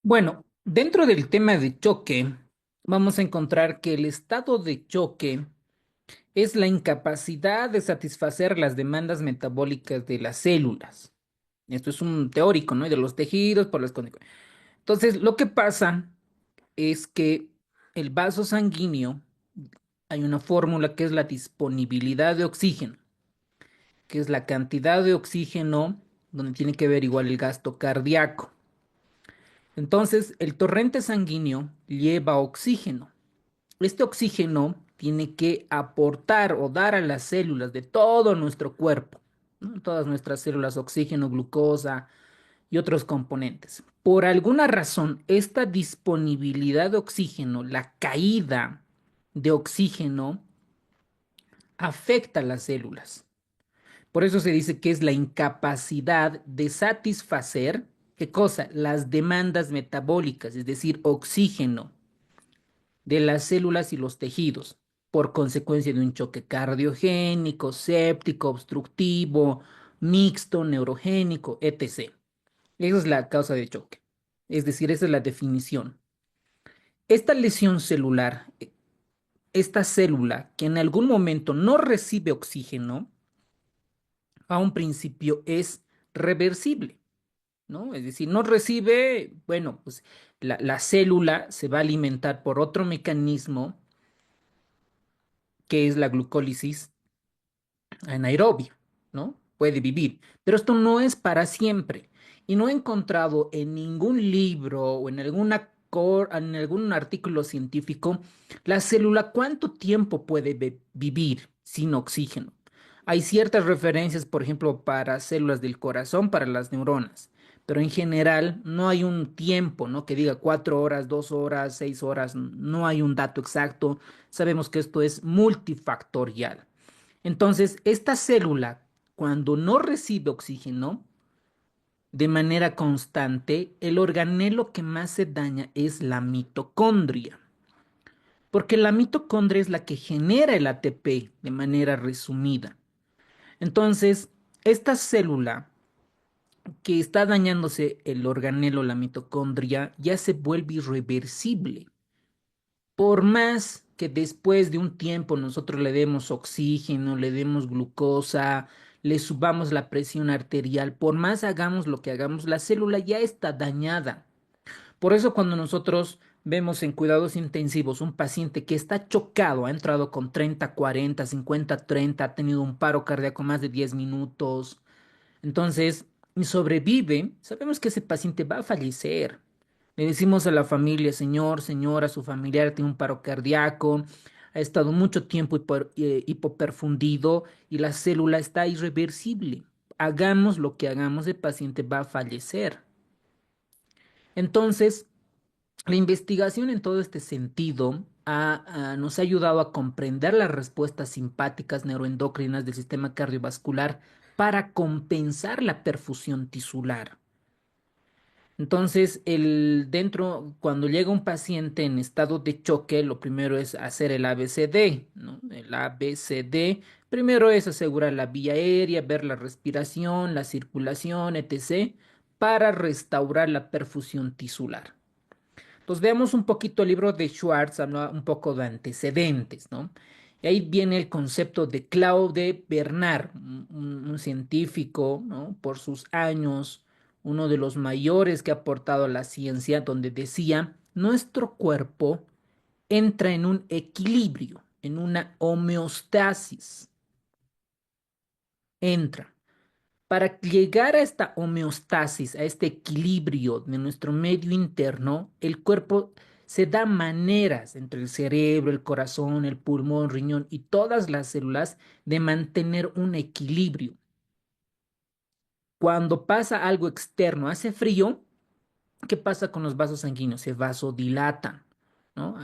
Bueno, dentro del tema de choque, vamos a encontrar que el estado de choque es la incapacidad de satisfacer las demandas metabólicas de las células. Esto es un teórico, ¿no? Y de los tejidos por las condiciones. Entonces, lo que pasa es que el vaso sanguíneo, hay una fórmula que es la disponibilidad de oxígeno, que es la cantidad de oxígeno, donde tiene que ver igual el gasto cardíaco. Entonces, el torrente sanguíneo lleva oxígeno. Este oxígeno tiene que aportar o dar a las células de todo nuestro cuerpo, ¿no? Todas nuestras células, oxígeno, glucosa y otros componentes. Por alguna razón, esta disponibilidad de oxígeno, la caída de oxígeno, afecta a las células. Por eso se dice que es la incapacidad de satisfacer, ¿qué cosa? Las demandas metabólicas, es decir, oxígeno de las células y los tejidos, por consecuencia de un choque cardiogénico, séptico, obstructivo, mixto, neurogénico, etc. Esa es la causa de choque. Es decir, esa es la definición. Esta lesión celular, esta célula que en algún momento no recibe oxígeno, a un principio es reversible, ¿no? Es decir, no recibe, bueno, pues la célula se va a alimentar por otro mecanismo que es la glucólisis anaerobia, ¿no? Puede vivir, pero esto no es para siempre. Y no he encontrado en ningún libro o en algún artículo científico la célula cuánto tiempo puede vivir sin oxígeno. Hay ciertas referencias, por ejemplo, para células del corazón, para las neuronas, pero en general no hay un tiempo, ¿no? Que diga 4 horas, 2 horas, 6 horas, no hay un dato exacto. Sabemos que esto es multifactorial. Entonces, esta célula, cuando no recibe oxígeno de manera constante, el organelo que más se daña es la mitocondria, porque la mitocondria es la que genera el ATP de manera resumida. Entonces, esta célula que está dañándose el organelo, la mitocondria, ya se vuelve irreversible. Por más que después de un tiempo nosotros le demos oxígeno, le demos glucosa, le subamos la presión arterial, por más hagamos lo que hagamos, la célula ya está dañada. Por eso cuando nosotros vemos en cuidados intensivos un paciente que está chocado, ha entrado con 30, 40, 50, 30, ha tenido un paro cardíaco más de 10 minutos, entonces y sobrevive, sabemos que ese paciente va a fallecer. Le decimos a la familia, señor, señora, su familiar tiene un paro cardíaco, ha estado mucho tiempo hipoperfundido y la célula está irreversible. Hagamos lo que hagamos, el paciente va a fallecer. Entonces, la investigación en todo este sentido nos ha ayudado a comprender las respuestas simpáticas neuroendocrinas del sistema cardiovascular para compensar la perfusión tisular. Entonces, cuando llega un paciente en estado de choque, lo primero es hacer el ABCD, ¿no? El ABCD, primero es asegurar la vía aérea, ver la respiración, la circulación, etc., para restaurar la perfusión tisular. Entonces, veamos un poquito el libro de Schwartz, habla un poco de antecedentes, ¿no? Y ahí viene el concepto de Claude Bernard, un científico, ¿no? Por sus años, uno de los mayores que ha aportado a la ciencia, donde decía, nuestro cuerpo entra en un equilibrio, en una homeostasis, entra. Para llegar a esta homeostasis, a este equilibrio de nuestro medio interno, el cuerpo se da maneras entre el cerebro, el corazón, el pulmón, riñón y todas las células de mantener un equilibrio. Cuando pasa algo externo, hace frío, ¿qué pasa con los vasos sanguíneos? Se vasodilatan, ¿no?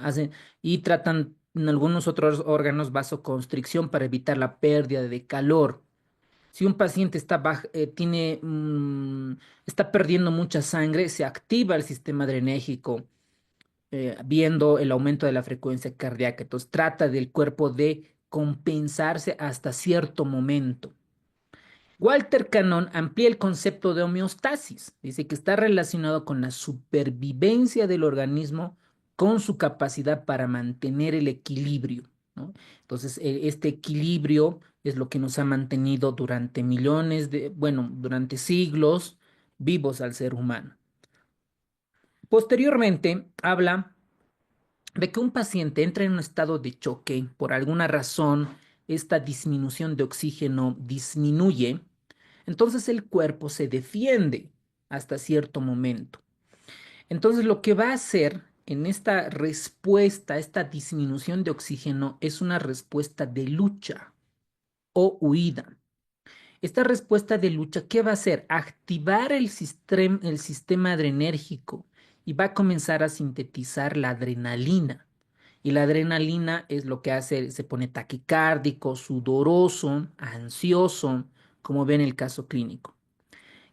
Y tratan en algunos otros órganos vasoconstricción para evitar la pérdida de calor. Si un paciente está perdiendo mucha sangre, se activa el sistema adrenérgico, viendo el aumento de la frecuencia cardíaca. Entonces, trata del cuerpo de compensarse hasta cierto momento. Walter Cannon amplía el concepto de homeostasis. Dice que está relacionado con la supervivencia del organismo con su capacidad para mantener el equilibrio, ¿no? Entonces, este equilibrio es lo que nos ha mantenido durante bueno, durante siglos vivos al ser humano. Posteriormente, habla de que un paciente entra en un estado de choque, por alguna razón, esta disminución de oxígeno disminuye, entonces el cuerpo se defiende hasta cierto momento. Entonces lo que va a hacer en esta respuesta, esta disminución de oxígeno, es una respuesta de lucha o huida. Esta respuesta de lucha, ¿qué va a hacer? Activar el sistema adrenérgico y va a comenzar a sintetizar la adrenalina. Y la adrenalina es lo que hace, se pone taquicárdico, sudoroso, ansioso, como ven en el caso clínico.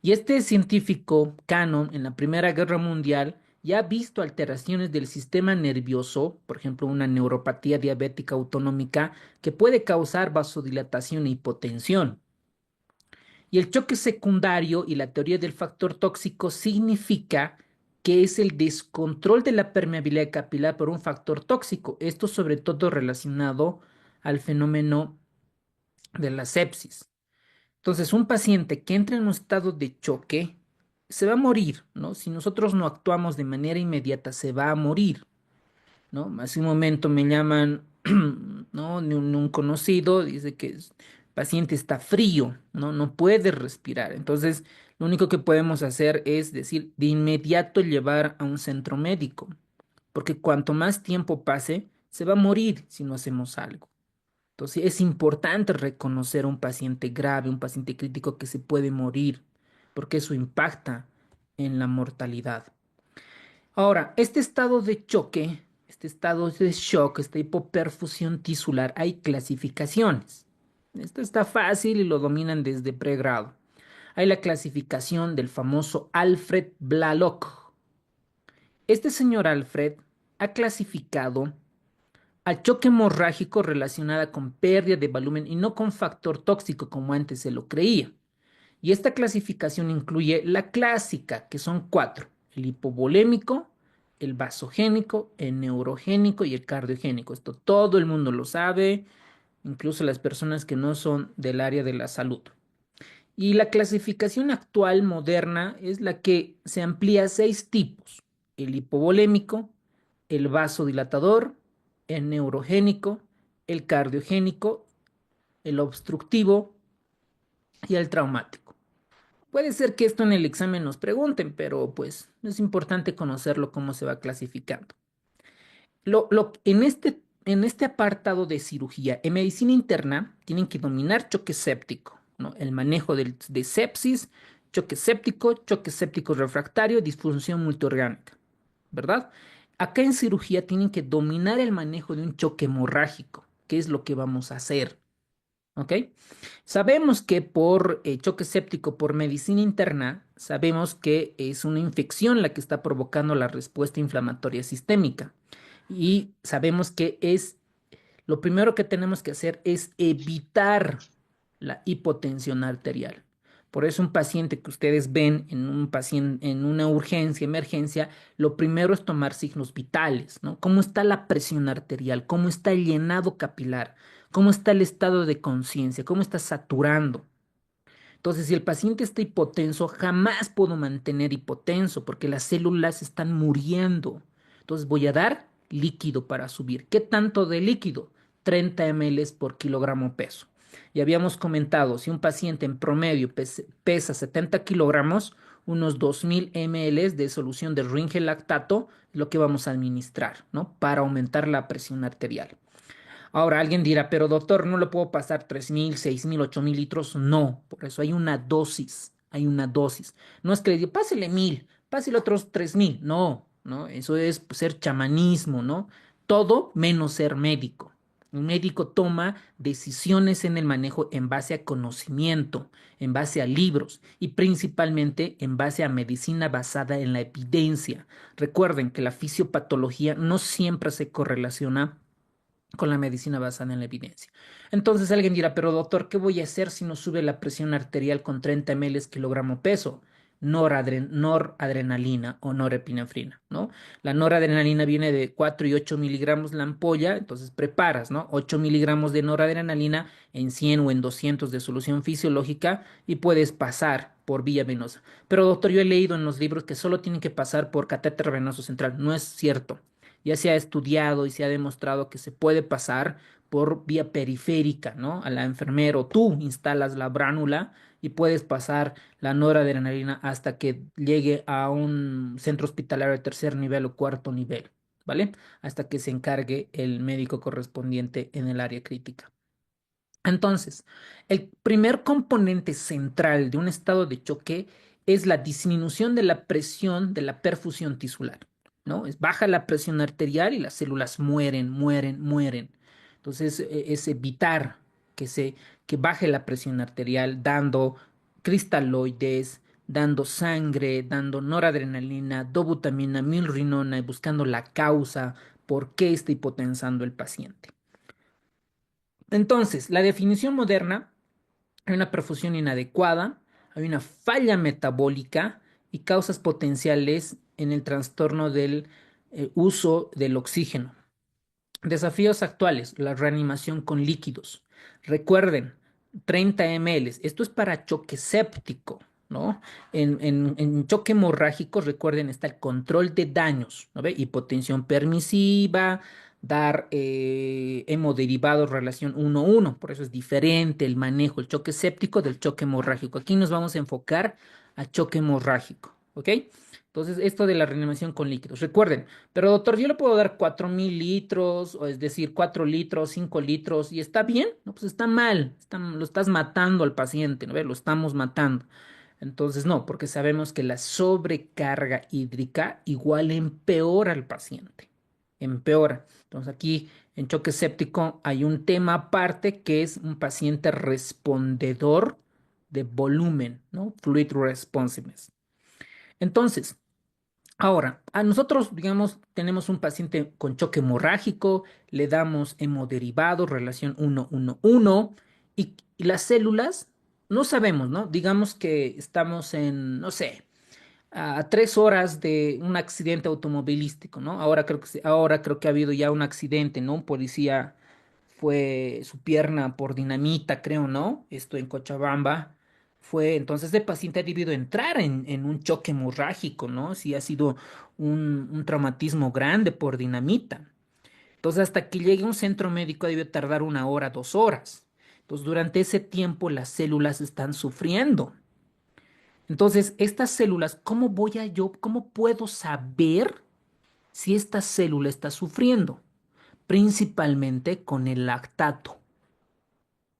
Y este científico, Cannon, en la Primera Guerra Mundial, ya ha visto alteraciones del sistema nervioso, por ejemplo, una neuropatía diabética autonómica, que puede causar vasodilatación e hipotensión. Y el choque secundario y la teoría del factor tóxico significa que es el descontrol de la permeabilidad capilar por un factor tóxico. Esto sobre todo relacionado al fenómeno de la sepsis. Entonces, un paciente que entra en un estado de choque se va a morir, ¿no? Si nosotros no actuamos de manera inmediata, se va a morir, ¿no? Hace un momento me llaman, ¿no? Un conocido, dice que el paciente está frío, ¿no? No puede respirar. Entonces, lo único que podemos hacer es decir, de inmediato llevar a un centro médico, porque cuanto más tiempo pase, se va a morir si no hacemos algo. Entonces, es importante reconocer a un paciente grave, un paciente crítico que se puede morir, porque eso impacta en la mortalidad. Ahora, este estado de choque, este estado de shock, esta hipoperfusión tisular, hay clasificaciones. Esto está fácil y lo dominan desde pregrado. Hay la clasificación del famoso Alfred Blalock. Este señor Alfred ha clasificado al choque hemorrágico relacionada con pérdida de volumen y no con factor tóxico como antes se lo creía. Y esta clasificación incluye la clásica, que son cuatro: el hipovolémico, el vasogénico, el neurogénico y el cardiogénico. Esto todo el mundo lo sabe, incluso las personas que no son del área de la salud. Y la clasificación actual moderna es la que se amplía a seis tipos: el hipovolémico, el vasodilatador, el neurogénico, el cardiogénico, el obstructivo y el traumático. Puede ser que esto en el examen nos pregunten, pero pues es importante conocerlo cómo se va clasificando. En este apartado de cirugía, en medicina interna, tienen que dominar choque séptico, ¿no? El manejo de sepsis, choque séptico refractario, disfunción multiorgánica, ¿verdad? Acá en cirugía tienen que dominar el manejo de un choque hemorrágico, que es lo que vamos a hacer, ¿ok? Sabemos que por choque séptico por medicina interna, sabemos que es una infección la que está provocando la respuesta inflamatoria sistémica. Y sabemos que lo primero que tenemos que hacer es evitar la hipotensión arterial. Por eso un paciente que ustedes ven en una urgencia, emergencia, lo primero es tomar signos vitales, ¿no? ¿Cómo está la presión arterial? ¿Cómo está el llenado capilar? ¿Cómo está el estado de conciencia? ¿Cómo está saturando? Entonces, si el paciente está hipotenso, jamás puedo mantener hipotenso porque las células están muriendo. Entonces, voy a dar líquido para subir. ¿Qué tanto de líquido? 30 ml por kilogramo peso. Y habíamos comentado, si un paciente en promedio pesa 70 kilogramos, unos 2000 ml de solución de Ringel lactato es lo que vamos a administrar, ¿no? Para aumentar la presión arterial. Ahora alguien dirá, pero doctor, no le puedo pasar 3000, 6000, 8000 litros. No, por eso hay una dosis, hay una dosis. No es que le diga, pásele 1000, pásele otros 3000. No, no, eso es ser chamanismo, ¿no? Todo menos ser médico. Un médico toma decisiones en el manejo en base a conocimiento, en base a libros y principalmente en base a medicina basada en la evidencia. Recuerden que la fisiopatología no siempre se correlaciona con la medicina basada en la evidencia. Entonces alguien dirá, pero doctor, ¿qué voy a hacer si no sube la presión arterial con 30 ml kilogramo peso? Noradrenalina o norepinefrina, ¿no? La noradrenalina viene de 4 y 8 miligramos la ampolla, entonces preparas, ¿no? 8 miligramos de noradrenalina en 100 o en 200 de solución fisiológica y puedes pasar por vía venosa. Pero doctor, yo he leído en los libros que solo tienen que pasar por catéter venoso central. No es cierto. Ya se ha estudiado y se ha demostrado que se puede pasar por vía periférica, ¿no? A la enfermera o tú instalas la bránula y puedes pasar la noradrenalina hasta que llegue a un centro hospitalario de tercer nivel o cuarto nivel, ¿vale? Hasta que se encargue el médico correspondiente en el área crítica. Entonces, el primer componente central de un estado de choque es la disminución de la presión de la perfusión tisular, ¿no? Es baja la presión arterial y las células mueren, mueren, mueren. Entonces, es evitar que que baje la presión arterial dando cristaloides, dando sangre, dando noradrenalina, dobutamina, milrinona y buscando la causa por qué está hipotensando el paciente. Entonces, la definición moderna: hay una perfusión inadecuada, hay una falla metabólica y causas potenciales en el trastorno del uso del oxígeno. Desafíos actuales: la reanimación con líquidos. Recuerden, 30 ml. Esto es para choque séptico, ¿no? En choque hemorrágico, recuerden, está el control de daños, ¿no ve? Hipotensión permisiva, dar hemoderivados relación 1-1. Por eso es diferente el manejo, el choque séptico del choque hemorrágico. Aquí nos vamos a enfocar a choque hemorrágico, ¿ok? Entonces, esto de la reanimación con líquidos. Recuerden, pero doctor, yo le puedo dar 4.000 litros, o es decir, 4 litros, 5 litros, y está bien, no, pues está mal, lo estás matando al paciente, ¿no? Lo estamos matando. Entonces, no, porque sabemos que la sobrecarga hídrica igual empeora al paciente, empeora. Entonces, aquí en choque séptico hay un tema aparte que es un paciente respondedor de volumen, ¿no? Fluid responsiveness. Entonces, ahora, a nosotros, digamos, tenemos un paciente con choque hemorrágico, le damos hemoderivado, relación 1-1-1, y las células, no sabemos, ¿no? Digamos que estamos en, no sé, a 3 horas de un accidente automovilístico, ¿no? Ahora creo que ha habido ya un accidente, ¿no? Un policía fue su pierna por dinamita, creo, ¿no? Esto en Cochabamba. Entonces el paciente ha debido entrar en un choque hemorrágico, ¿no? Sí, ha sido un traumatismo grande por dinamita. Entonces, hasta que llegue a un centro médico debe tardar 1 hora, 2 horas. Entonces, durante ese tiempo las células están sufriendo. Entonces, estas células, cómo puedo saber si esta célula está sufriendo? Principalmente con el lactato.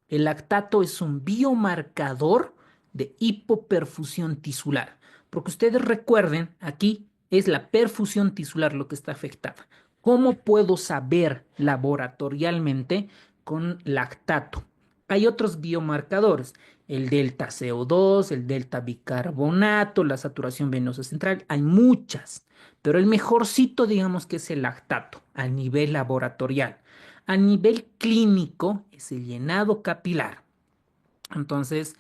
El lactato es un biomarcador de hipoperfusión tisular. Porque ustedes recuerden, aquí es la perfusión tisular lo que está afectada. ¿Cómo puedo saber laboratorialmente con lactato? Hay otros biomarcadores, el delta CO2, el delta bicarbonato, la saturación venosa central, hay muchas, pero el mejorcito digamos que es el lactato a nivel laboratorial. A nivel clínico es el llenado capilar. Entonces,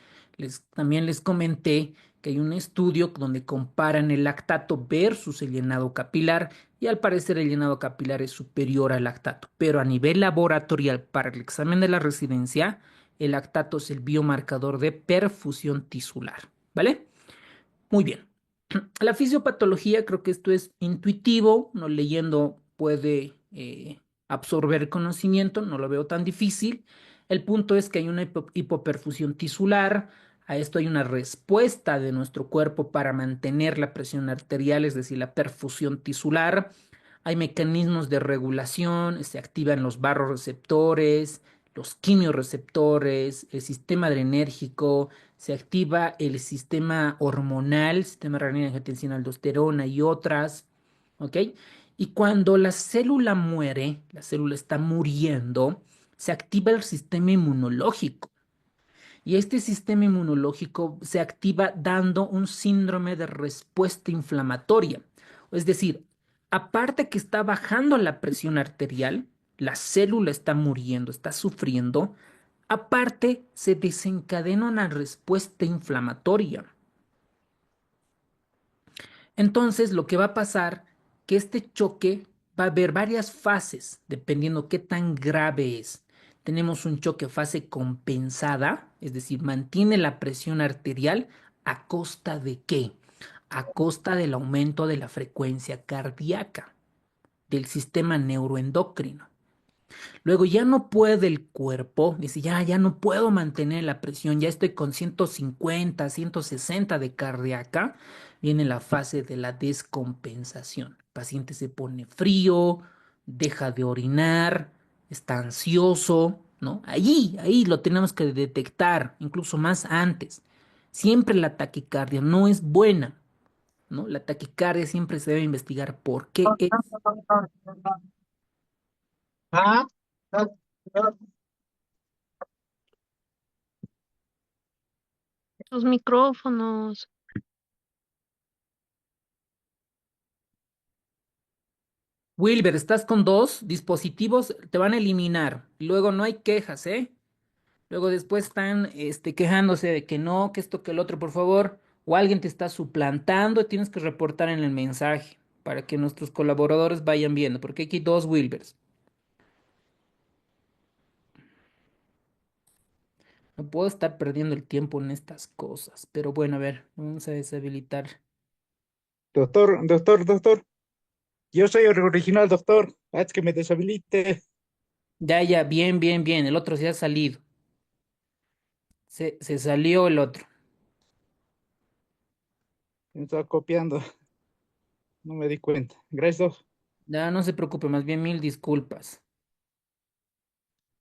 también les comenté que hay un estudio donde comparan el lactato versus el llenado capilar y al parecer el llenado capilar es superior al lactato. Pero a nivel laboratorial, para el examen de la residencia, el lactato es el biomarcador de perfusión tisular. ¿Vale? Muy bien. La fisiopatología, creo que esto es intuitivo, no leyendo puede absorber conocimiento, no lo veo tan difícil. El punto es que hay una hipoperfusión tisular, a esto hay una respuesta de nuestro cuerpo para mantener la presión arterial, es decir, la perfusión tisular. Hay mecanismos de regulación, se activan los barroreceptores, los quimiorreceptores, el sistema adrenérgico, se activa el sistema hormonal, sistema renina, angiotensina, aldosterona y otras, ¿ok? Y cuando la célula muere, la célula está muriendo, se activa el sistema inmunológico. Y este sistema inmunológico se activa dando un síndrome de respuesta inflamatoria. Es decir, aparte que está bajando la presión arterial, la célula está muriendo, está sufriendo, aparte se desencadena una respuesta inflamatoria. Entonces, lo que va a pasar, que este choque va a haber varias fases, dependiendo qué tan grave es. Tenemos un choque fase compensada, es decir, mantiene la presión arterial a costa de qué? A costa del aumento de la frecuencia cardíaca, del sistema neuroendocrino. Luego ya no puede el cuerpo, dice, ya no puedo mantener la presión, ya estoy con 150, 160 de cardíaca. Viene la fase de la descompensación. El paciente se pone frío, deja de orinar, está ansioso, ¿no? Ahí lo tenemos que detectar, incluso más antes. Siempre la taquicardia no es buena, ¿no? La taquicardia siempre se debe investigar por qué es. Ah, Los micrófonos. Wilber, estás con dos dispositivos, te van a eliminar. Luego no hay quejas, ¿eh? Luego después están quejándose de que no, que esto, que el otro, por favor. O alguien te está suplantando, tienes que reportar en el mensaje para que nuestros colaboradores vayan viendo, porque aquí hay dos Wilbers. No puedo estar perdiendo el tiempo en estas cosas, pero bueno, a ver, vamos a deshabilitar. doctor. Yo soy el original, doctor. Haz que me deshabilite. Ya, bien. El otro se ha salido. Se salió el otro. Me está copiando. No me di cuenta. Gracias, doc. Ya, no se preocupe, más bien mil disculpas.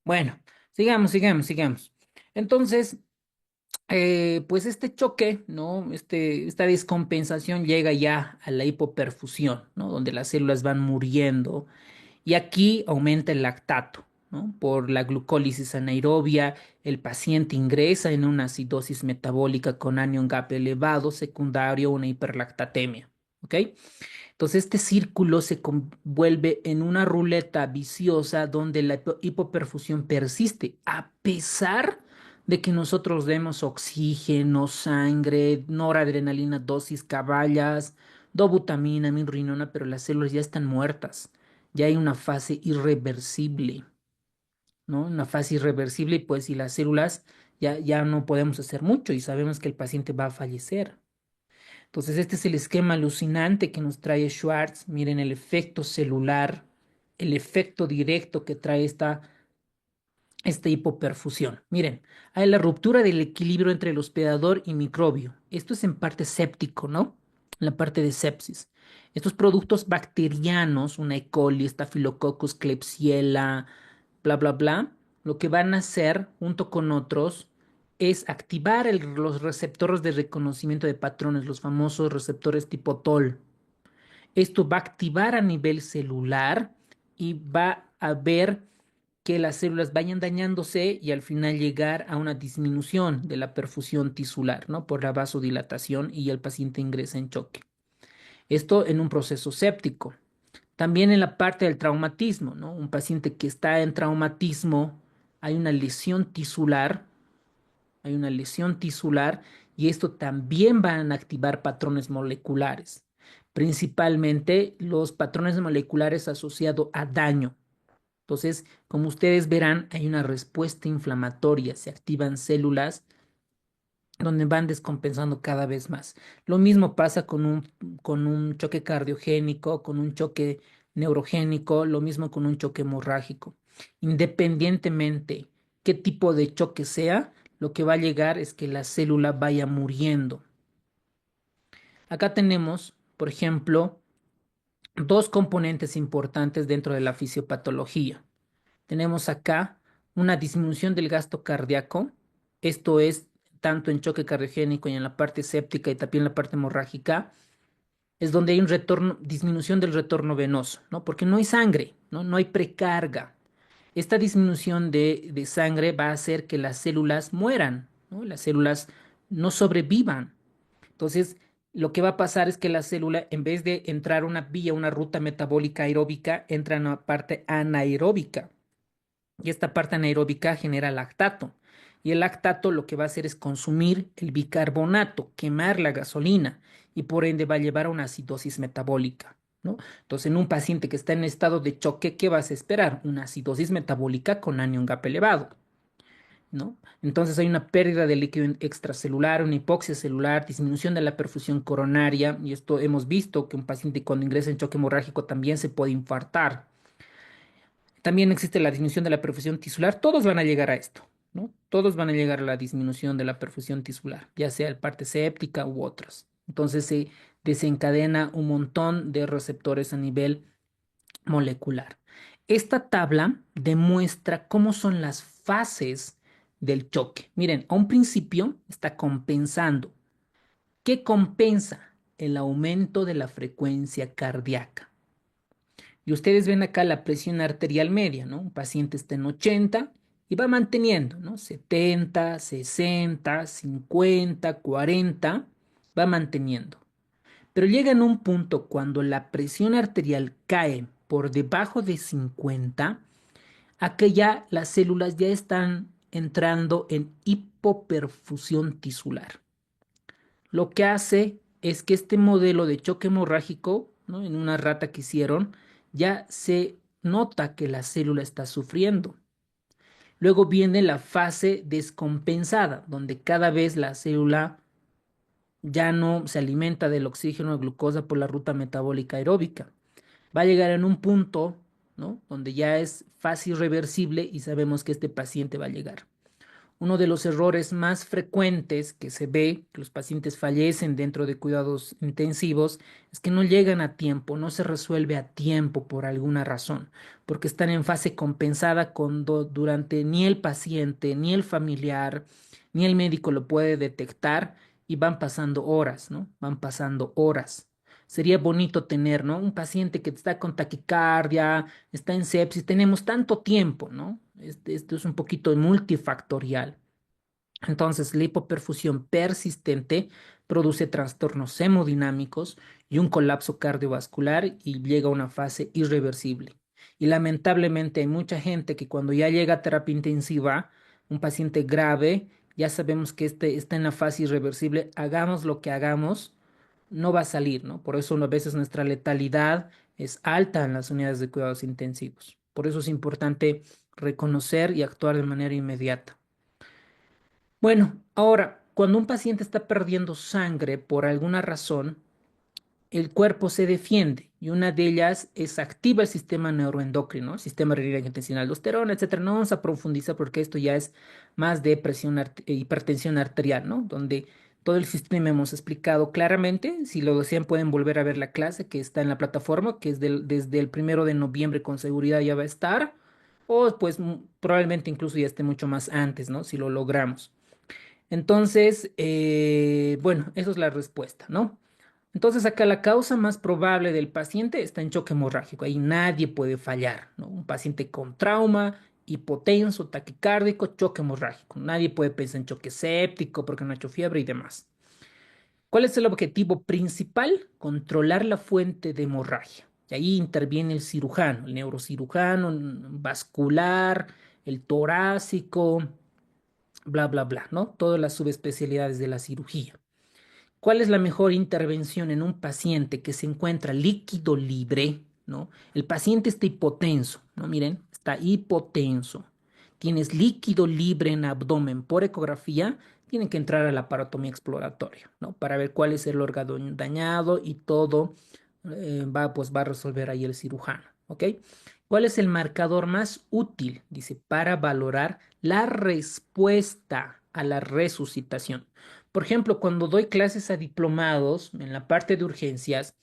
Bueno, sigamos. Entonces, pues este choque, ¿no? Esta descompensación llega ya a la hipoperfusión, ¿no? Donde las células van muriendo y aquí aumenta el lactato, ¿no? Por la glucólisis anaerobia, el paciente ingresa en una acidosis metabólica con anion gap elevado, secundario a una hiperlactatemia, ¿ok? Entonces este círculo se vuelve en una ruleta viciosa donde la hipoperfusión persiste a pesar de que nosotros demos oxígeno, sangre, noradrenalina, dosis caballas, dobutamina, mirrinona, pero las células ya están muertas. Ya hay una fase irreversible, ¿no? Una fase irreversible y pues si las células ya no podemos hacer mucho y sabemos que el paciente va a fallecer. Entonces, este es el esquema alucinante que nos trae Schwartz. Miren el efecto celular, el efecto directo que trae esta hipoperfusión. Miren, hay la ruptura del equilibrio entre el hospedador y microbio. Esto es en parte séptico, ¿no? En la parte de sepsis. Estos productos bacterianos, una E. coli, Staphylococcus, Klebsiella, bla, lo que van a hacer junto con otros es activar los receptores de reconocimiento de patrones, los famosos receptores tipo TOL. Esto va a activar a nivel celular y va a ver que las células vayan dañándose y al final llegar a una disminución de la perfusión tisular, ¿no? Por la vasodilatación y el paciente ingresa en choque. Esto en un proceso séptico. También en la parte del traumatismo, ¿no? Un paciente que está en traumatismo, hay una lesión tisular, hay una lesión tisular y esto también van a activar patrones moleculares, principalmente los patrones moleculares asociados a daño. Entonces, como ustedes verán, hay una respuesta inflamatoria, se activan células donde van descompensando cada vez más. Lo mismo pasa con un choque cardiogénico, con un choque neurogénico, lo mismo con un choque hemorrágico. Independientemente qué tipo de choque sea, lo que va a llegar es que la célula vaya muriendo. Acá tenemos, por ejemplo, dos componentes importantes dentro de la fisiopatología. Tenemos acá una disminución del gasto cardíaco, esto es tanto en choque cardiogénico y en la parte séptica y también en la parte hemorrágica, es donde hay un retorno, disminución del retorno venoso, ¿no? Porque no hay sangre, ¿no? No hay precarga. Esta disminución de sangre va a hacer que las células mueran, ¿no? Las células no sobrevivan. Entonces, lo que va a pasar es que la célula, en vez de entrar una vía, una ruta metabólica aeróbica, entra en una parte anaeróbica. y esta parte anaeróbica genera lactato. Y el lactato lo que va a hacer es consumir el bicarbonato, quemar la gasolina y por ende va a llevar a una acidosis metabólica, ¿no? Entonces, en un paciente que está en estado de choque, ¿qué vas a esperar? Una acidosis metabólica con anión gap elevado, ¿no? Entonces hay una pérdida de líquido extracelular, una hipoxia celular, disminución de la perfusión coronaria, y esto hemos visto que un paciente cuando ingresa en choque hemorrágico también se puede infartar. También existe la disminución de la perfusión tisular. Todos van a llegar a esto, ¿no? Todos van a llegar a la disminución de la perfusión tisular, ya sea el parte séptica u otras. Entonces se desencadena un montón de receptores a nivel molecular. Esta tabla demuestra cómo son las fases del choque. Miren, a un principio está compensando. ¿Qué compensa? El aumento de la frecuencia cardíaca. Y ustedes ven acá la presión arterial media, ¿no? Un paciente está en 80 y va manteniendo, ¿no? 70, 60, 50, 40, va manteniendo. Pero llega en un punto cuando la presión arterial cae por debajo de 50, a que ya las células ya están entrando en hipoperfusión tisular. Lo que hace es que este modelo de choque hemorrágico, ¿no? En una rata que hicieron, ya se nota que la célula está sufriendo. Luego viene la fase descompensada, donde cada vez la célula ya no se alimenta del oxígeno de glucosa por la ruta metabólica aeróbica. Va a llegar en un punto, ¿no? Donde ya es fácil reversible y sabemos que este paciente va a llegar. Uno de los errores más frecuentes que se ve, que los pacientes fallecen dentro de cuidados intensivos, es que no llegan a tiempo, no se resuelve a tiempo por alguna razón, porque están en fase compensada cuando durante ni el paciente, ni el familiar, ni el médico lo puede detectar y van pasando horas, ¿no? Van pasando horas. Sería bonito tener, ¿no? Un paciente que está con taquicardia, está en sepsis, tenemos tanto tiempo, ¿no? Esto es un poquito multifactorial. Entonces, la hipoperfusión persistente produce trastornos hemodinámicos y un colapso cardiovascular y llega a una fase irreversible. Y lamentablemente hay mucha gente que cuando ya llega a terapia intensiva, un paciente grave, ya sabemos que este está en la fase irreversible, hagamos lo que hagamos, no va a salir, ¿no? Por eso a veces nuestra letalidad es alta en las unidades de cuidados intensivos. Por eso es importante reconocer y actuar de manera inmediata. Bueno, ahora, cuando un paciente está perdiendo sangre por alguna razón, el cuerpo se defiende y una de ellas es activa el sistema neuroendocrino, el sistema renina-angiotensina, aldosterona, etcétera. No vamos a profundizar porque esto ya es más de hipertensión arterial, ¿no? Donde todo el sistema hemos explicado claramente. Si lo desean, pueden volver a ver la clase que está en la plataforma, que es desde el 1 de noviembre con seguridad ya va a estar, o pues probablemente incluso ya esté mucho más antes, ¿no? Si lo logramos. Entonces, bueno, eso es la respuesta, ¿no? Entonces, acá la causa más probable del paciente está en choque hemorrágico. Ahí nadie puede fallar, ¿no? Un paciente con trauma, hipotenso, taquicárdico, choque hemorrágico. Nadie puede pensar en choque séptico porque no ha hecho fiebre y demás. ¿Cuál es el objetivo principal? Controlar la fuente de hemorragia. Y ahí interviene el cirujano, el neurocirujano, vascular, el torácico, bla, bla, bla, ¿no? Todas las subespecialidades de la cirugía. ¿Cuál es la mejor intervención en un paciente que se encuentra líquido libre, ¿no? El paciente está hipotenso, ¿no? Miren, está hipotenso. Tienes líquido libre en abdomen por ecografía, tienen que entrar a la parotomía exploratoria, ¿no? Para ver cuál es el órgano dañado y todo pues va a resolver ahí el cirujano, ¿ok? ¿Cuál es el marcador más útil? Dice, para valorar la respuesta a la resucitación. Por ejemplo, cuando doy clases a diplomados en la parte de urgencias,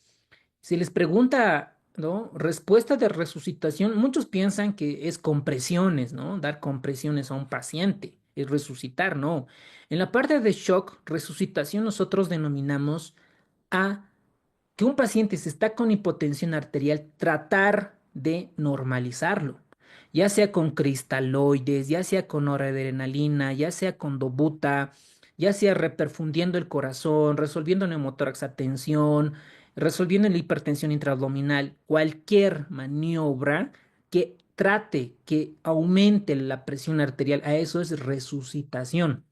si les pregunta, ¿no? Respuesta de resucitación, muchos piensan que es compresiones, ¿no? Dar compresiones a un paciente, es resucitar, no. En la parte de shock, resucitación, nosotros denominamos a que un paciente se está con hipotensión arterial, tratar de normalizarlo, ya sea con cristaloides, ya sea con noradrenalina, ya sea con dobuta, ya sea reperfundiendo el corazón, resolviendo neumotórax a resolviendo la hipertensión intraabdominal, cualquier maniobra que trate que aumente la presión arterial, a eso es resucitación.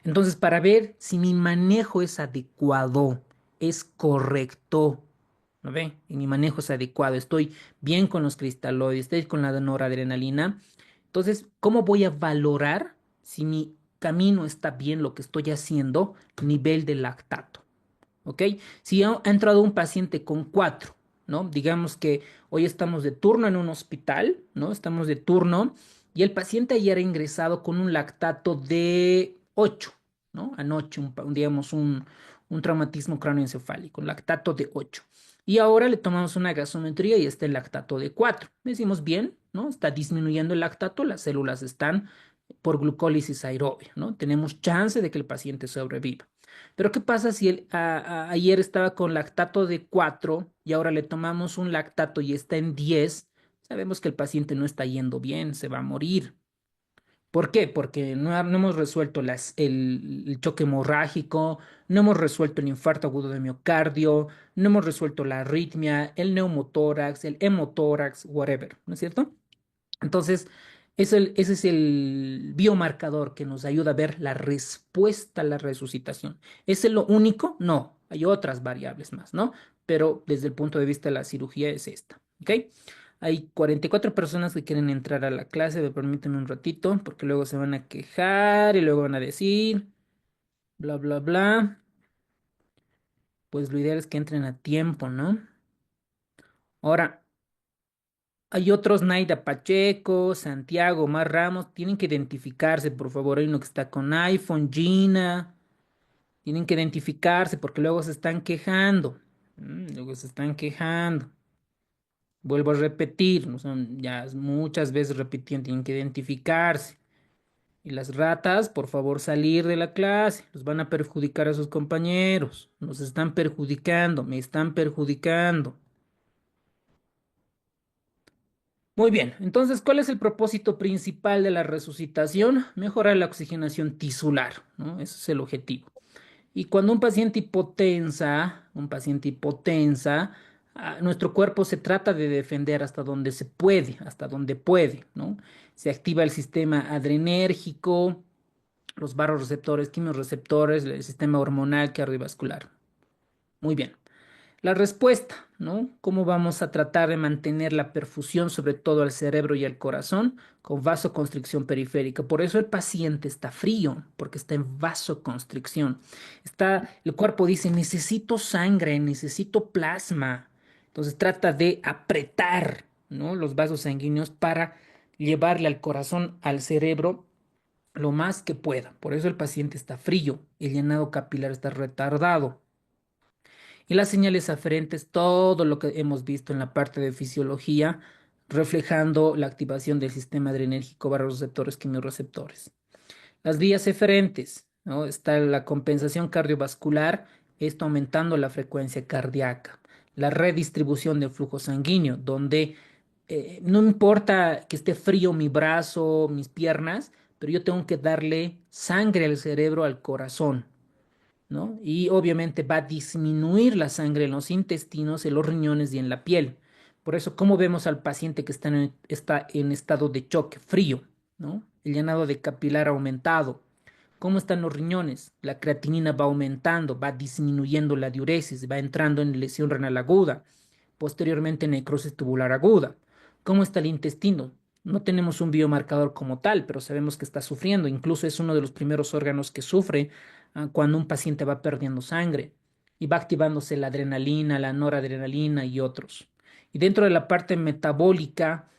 Entonces, para ver si mi manejo es adecuado, es correcto, ¿no ve? Y mi manejo es adecuado, estoy bien con los cristaloides, estoy con la noradrenalina. Entonces, ¿cómo voy a valorar si mi camino está bien, lo que estoy haciendo, nivel de lactato? ¿Ok? Si ha entrado un paciente con 4, ¿no? Digamos que hoy estamos de turno en un hospital, ¿no? Estamos de turno y el paciente ayer ha ingresado con un lactato de 8, ¿no? Anoche, digamos, un traumatismo cráneoencefálico, un lactato de 8. Y ahora le tomamos una gasometría y está el lactato de 4. Decimos bien, ¿no? Está disminuyendo el lactato, las células están por glucólisis aerobia, ¿no? Tenemos chance de que el paciente sobreviva. Pero ¿qué pasa si ayer estaba con lactato de 4 y ahora le tomamos un lactato y está en 10? Sabemos que el paciente no está yendo bien, se va a morir. ¿Por qué? Porque no hemos resuelto el choque hemorrágico, no hemos resuelto el infarto agudo de miocardio, no hemos resuelto la arritmia, el neumotórax, el hemotórax, whatever, ¿no es cierto? Entonces, ese es el biomarcador que nos ayuda a ver la respuesta a la resucitación. ¿Es lo único? No, hay otras variables más, ¿no? Pero desde el punto de vista de la cirugía es esta, ¿ok? Hay 44 personas que quieren entrar a la clase, me permiten un ratito, porque luego se van a quejar y luego van a decir, bla, bla, bla. Pues lo ideal es que entren a tiempo, ¿no? Ahora, hay otros, Naida Pacheco, Santiago, Mar Ramos, tienen que identificarse, por favor. Hay uno que está con iPhone, Gina, tienen que identificarse porque luego se están quejando. Luego se están quejando. Vuelvo a repetir, no son ya muchas veces repitiendo, tienen que identificarse. Y las ratas, por favor, salir de la clase. Los van a perjudicar a sus compañeros. Nos están perjudicando, me están perjudicando. Muy bien, entonces, ¿cuál es el propósito principal de la resucitación? Mejorar la oxigenación tisular, ¿no? Ese es el objetivo. Y cuando un paciente hipotensa, nuestro cuerpo se trata de defender hasta donde se puede, hasta donde puede, ¿no? Se activa el sistema adrenérgico, los vasoreceptores, quimiorreceptores, el sistema hormonal cardiovascular. Muy bien. La respuesta, ¿no? ¿Cómo vamos a tratar de mantener la perfusión, sobre todo al cerebro y al corazón, con vasoconstricción periférica? Por eso el paciente está frío, porque está en vasoconstricción. El cuerpo dice, necesito sangre, necesito plasma. Entonces trata de apretar, ¿no? Los vasos sanguíneos para llevarle al corazón, al cerebro, lo más que pueda. Por eso el paciente está frío, el llenado capilar está retardado. Y las señales aferentes, todo lo que hemos visto en la parte de fisiología, reflejando la activación del sistema adrenérgico, vasoreceptores, quimiorreceptores. Las vías eferentes, ¿no? Está la compensación cardiovascular, esto aumentando la frecuencia cardíaca. La redistribución del flujo sanguíneo, donde no importa que esté frío mi brazo, mis piernas, pero yo tengo que darle sangre al cerebro, al corazón, ¿no? Y obviamente va a disminuir la sangre en los intestinos, en los riñones y en la piel. Por eso, ¿cómo vemos al paciente que está en estado de choque frío, ¿no? El llenado de capilar aumentado. ¿Cómo están los riñones? La creatinina va aumentando, va disminuyendo la diuresis, va entrando en lesión renal aguda, posteriormente necrosis tubular aguda. ¿Cómo está el intestino? No tenemos un biomarcador como tal, pero sabemos que está sufriendo. Incluso es uno de los primeros órganos que sufre cuando un paciente va perdiendo sangre y va activándose la adrenalina, la noradrenalina y otros. Y dentro de la parte metabólica,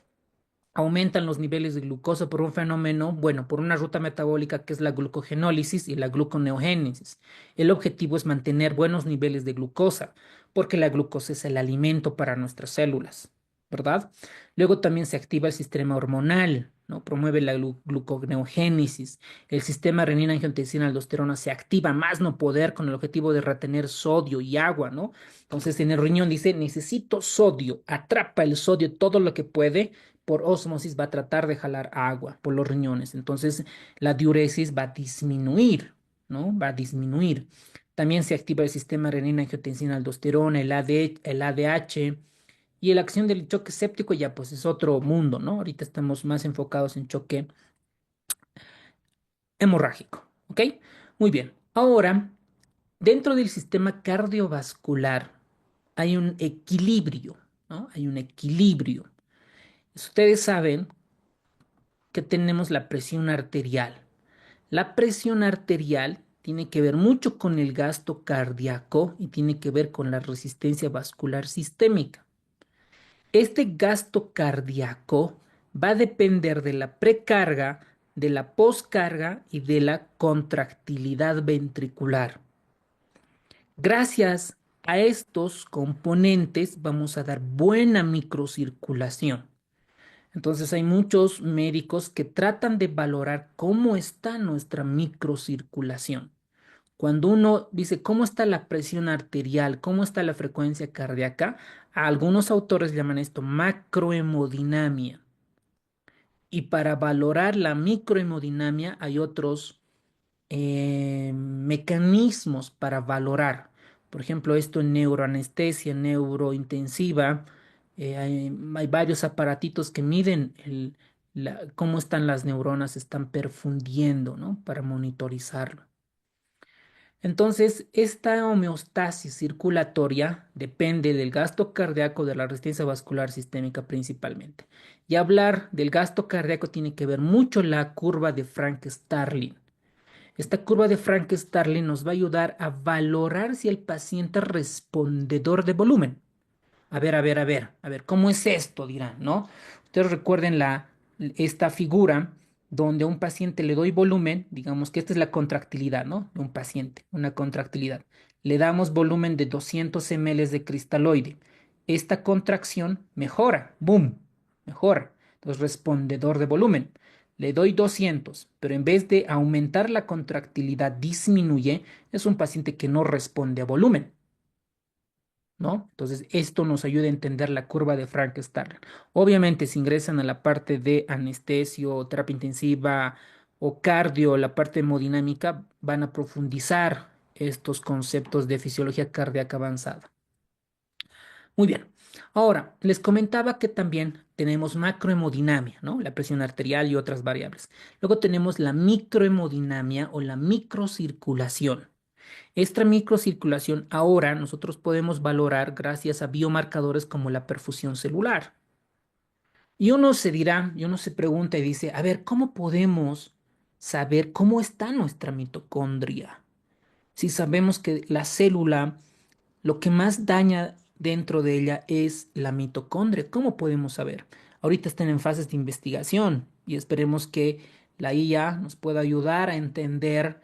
aumentan los niveles de glucosa por un fenómeno, bueno, por una ruta metabólica que es la glucogenólisis y la gluconeogénesis. El objetivo es mantener buenos niveles de glucosa, porque la glucosa es el alimento para nuestras células, ¿verdad? Luego también se activa el sistema hormonal, ¿no? Promueve la gluconeogénesis. El sistema renina-angiotensina-aldosterona se activa más no poder con el objetivo de retener sodio y agua, ¿no? Entonces en el riñón dice, necesito sodio, atrapa el sodio todo lo que puede, por ósmosis va a tratar de jalar agua por los riñones. Entonces la diuresis va a disminuir, ¿no? Va a disminuir. También se activa el sistema renina-angiotensina-aldosterona, el ADH, Y la acción del choque séptico ya pues es otro mundo, ¿no? Ahorita estamos más enfocados en choque hemorrágico, ¿ok? Muy bien. Ahora, dentro del sistema cardiovascular hay un equilibrio, ¿no? Hay un equilibrio. Ustedes saben que tenemos la presión arterial. La presión arterial tiene que ver mucho con el gasto cardíaco y tiene que ver con la resistencia vascular sistémica. Este gasto cardíaco va a depender de la precarga, de la poscarga y de la contractilidad ventricular. Gracias a estos componentes vamos a dar buena microcirculación. Entonces hay muchos médicos que tratan de valorar cómo está nuestra microcirculación. Cuando uno dice cómo está la presión arterial, cómo está la frecuencia cardíaca, a algunos autores llaman esto macrohemodinamia. Y para valorar la microhemodinamia hay otros mecanismos para valorar. Por ejemplo, esto en neuroanestesia, neurointensiva, hay varios aparatitos que miden cómo están las neuronas, están perfundiendo, ¿no? Para monitorizarlo. Entonces, esta homeostasis circulatoria depende del gasto cardíaco, de la resistencia vascular sistémica principalmente. Y hablar del gasto cardíaco tiene que ver mucho la curva de Frank-Starling. Esta curva de Frank-Starling nos va a ayudar a valorar si el paciente es respondedor de volumen. ¿Cómo es esto? Dirán, ¿no? Ustedes recuerden esta figura donde a un paciente le doy volumen, digamos que esta es la contractilidad, ¿no? De un paciente, una contractilidad. Le damos volumen de 200 ml de cristaloide. Esta contracción mejora, boom, mejora. Entonces, respondedor de volumen. Le doy 200, pero en vez de aumentar la contractilidad, disminuye, es un paciente que no responde a volumen. ¿No? Entonces, esto nos ayuda a entender la curva de Frank-Starling. Obviamente, si ingresan a la parte de anestesio, terapia intensiva o cardio, la parte hemodinámica, van a profundizar estos conceptos de fisiología cardíaca avanzada. Muy bien. Ahora, les comentaba que también tenemos macrohemodinamia, ¿no? La presión arterial y otras variables. Luego tenemos la microhemodinamia o la microcirculación. Esta microcirculación ahora nosotros podemos valorar gracias a biomarcadores como la perfusión celular. Y uno se dirá, y uno se pregunta y dice, a ver, ¿cómo podemos saber cómo está nuestra mitocondria? Si sabemos que la célula, lo que más daña dentro de ella es la mitocondria, ¿cómo podemos saber? Ahorita están en fases de investigación y esperemos que la IA nos pueda ayudar a entender,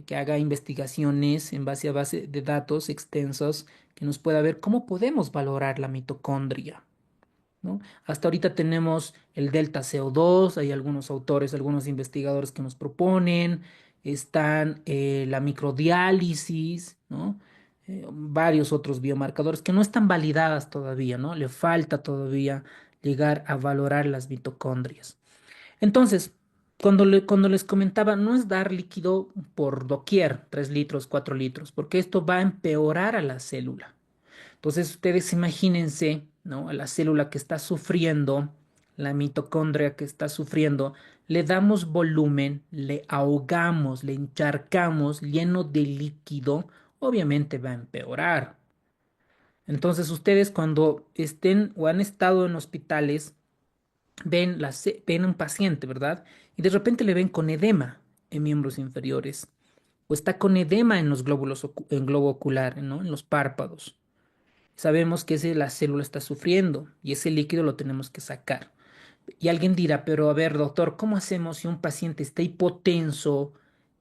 que haga investigaciones en base de datos extensos, que nos pueda ver cómo podemos valorar la mitocondria. ¿No? Hasta ahorita tenemos el delta CO2, hay algunos autores, algunos investigadores que nos proponen, están la microdiálisis, ¿no? Varios otros biomarcadores que no están validadas todavía, ¿no? Le falta todavía llegar a valorar las mitocondrias. Entonces, cuando les comentaba, no es dar líquido por doquier, 3 litros, 4 litros, porque esto va a empeorar a la célula. Entonces ustedes imagínense, ¿no? A la célula que está sufriendo, la mitocondria que está sufriendo, le damos volumen, le ahogamos, le encharcamos lleno de líquido, obviamente va a empeorar. Entonces ustedes cuando estén o han estado en hospitales, ven un paciente, ¿verdad? Y de repente le ven con edema en miembros inferiores, o está con edema en los glóbulos, en globo ocular, ¿no? En los párpados. Sabemos que la célula está sufriendo y ese líquido lo tenemos que sacar. Y alguien dirá, pero a ver, doctor, ¿cómo hacemos si un paciente está hipotenso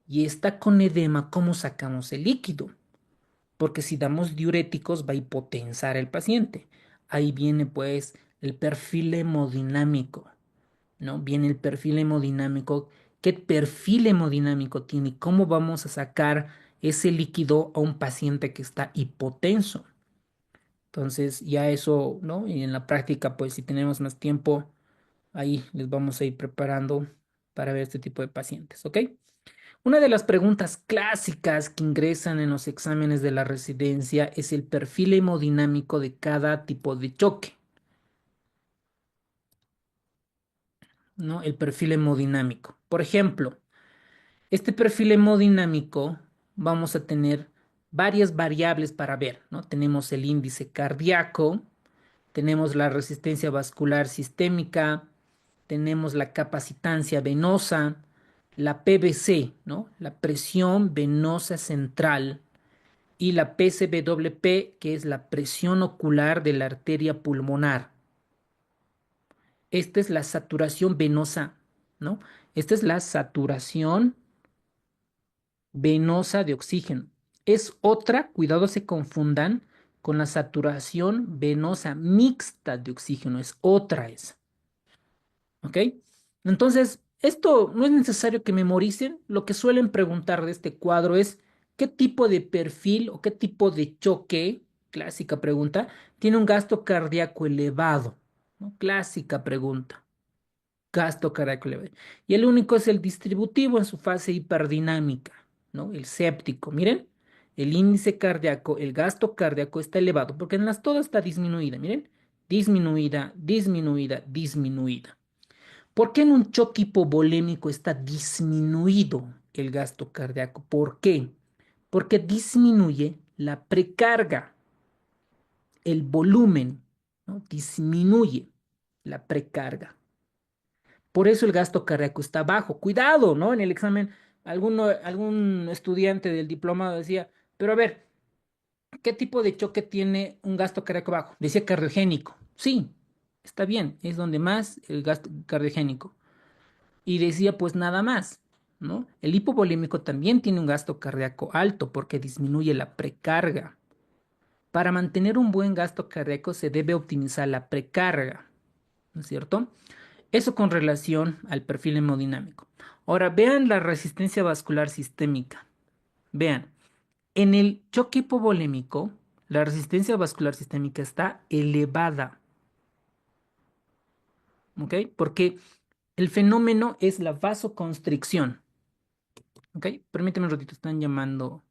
y está con edema? ¿Cómo sacamos el líquido? Porque si damos diuréticos va a hipotensar el paciente. Ahí viene pues el perfil hemodinámico, ¿no? Viene el perfil hemodinámico. ¿Qué perfil hemodinámico tiene? ¿Cómo vamos a sacar ese líquido a un paciente que está hipotenso? Entonces, ya eso, ¿no? Y en la práctica, pues si tenemos más tiempo, ahí les vamos a ir preparando para ver este tipo de pacientes, ¿ok? Una de las preguntas clásicas que ingresan en los exámenes de la residencia es el perfil hemodinámico de cada tipo de choque. ¿no? El perfil hemodinámico. Por ejemplo, este perfil hemodinámico vamos a tener varias variables para ver, ¿no? Tenemos el índice cardíaco, tenemos la resistencia vascular sistémica, tenemos la capacitancia venosa, la PVC, ¿no? La presión venosa central y la PCWP, que es la presión ocular de la arteria pulmonar. Esta es la saturación venosa, ¿no? Esta es la saturación venosa de oxígeno. Es otra, cuidado se confundan con la saturación venosa mixta de oxígeno, es otra esa. ¿Ok? Entonces, esto no es necesario que memoricen. Lo que suelen preguntar de este cuadro es qué tipo de perfil o qué tipo de choque, clásica pregunta, tiene un gasto cardíaco elevado, ¿no? Clásica pregunta, gasto cardíaco elevado. Y el único es el distributivo en su fase hiperdinámica, ¿no? El séptico. Miren, el índice cardíaco, el gasto cardíaco está elevado, porque en las todas está disminuida, miren, disminuida, disminuida, disminuida. ¿Por qué en un choque hipovolémico está disminuido el gasto cardíaco? ¿Por qué? Porque disminuye la precarga, el volumen, ¿no? Disminuye la precarga. Por eso el gasto cardíaco está bajo. Cuidado, ¿no? En el examen, algún estudiante del diplomado decía, pero a ver, ¿qué tipo de choque tiene un gasto cardíaco bajo? Decía cardiogénico. Sí, está bien, es donde más el gasto cardiogénico. Y decía, pues nada más, ¿no? El hipovolémico también tiene un gasto cardíaco alto porque disminuye la precarga. Para mantener un buen gasto cardíaco se debe optimizar la precarga, ¿no es cierto? Eso con relación al perfil hemodinámico. Ahora, vean la resistencia vascular sistémica. Vean, en el choque hipovolémico, la resistencia vascular sistémica está elevada, ¿ok? Porque el fenómeno es la vasoconstricción. Ok, permíteme un ratito, están llamando.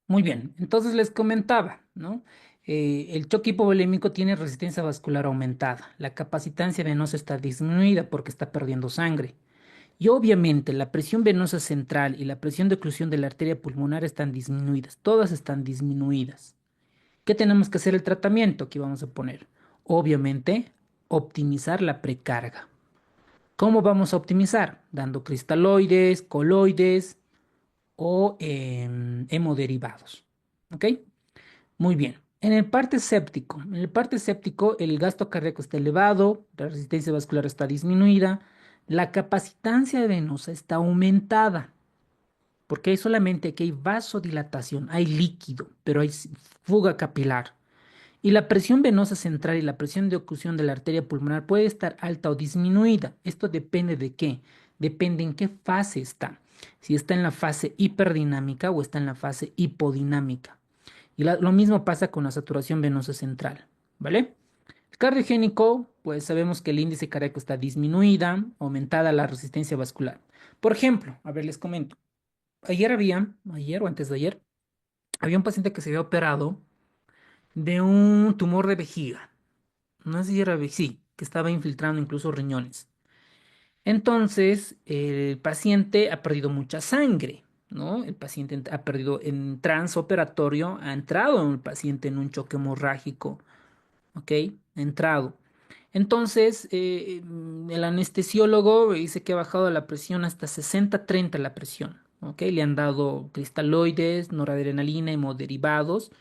Muy bien, entonces les comentaba, ¿no? El choque hipovolémico tiene resistencia vascular aumentada. La capacitancia venosa está disminuida porque está perdiendo sangre. Y obviamente la presión venosa central y la presión de oclusión de la arteria pulmonar están disminuidas. Todas están disminuidas. ¿Qué tenemos que hacer el tratamiento? Aquí vamos a poner. Obviamente, optimizar la precarga. ¿Cómo vamos a optimizar? Dando cristaloides, coloides o hemoderivados. ¿Ok? Muy bien. En el parte séptico, el gasto cardíaco está elevado, la resistencia vascular está disminuida, la capacitancia venosa está aumentada, porque hay solamente que hay vasodilatación, hay líquido, pero hay fuga capilar. Y la presión venosa central y la presión de oclusión de la arteria pulmonar puede estar alta o disminuida. Esto depende de qué. Depende en qué fase está. Si está en la fase hiperdinámica o está en la fase hipodinámica. Y lo mismo pasa con la saturación venosa central. ¿Vale? El cardiogénico, pues sabemos que el índice cardíaco está disminuida, aumentada la resistencia vascular. Por ejemplo, a ver, les comento. Ayer o antes de ayer, había un paciente que se había operado de un tumor de vejiga. No sé si era sí, que estaba infiltrando incluso riñones. Entonces, el paciente ha perdido mucha sangre, ¿no? El paciente ha perdido en transoperatorio, ha entrado el paciente en un choque hemorrágico, ¿ok? Ha entrado. Entonces, el anestesiólogo dice que ha bajado la presión hasta 60-30 la presión. ¿Ok? Le han dado cristaloides, noradrenalina, hemoderivados.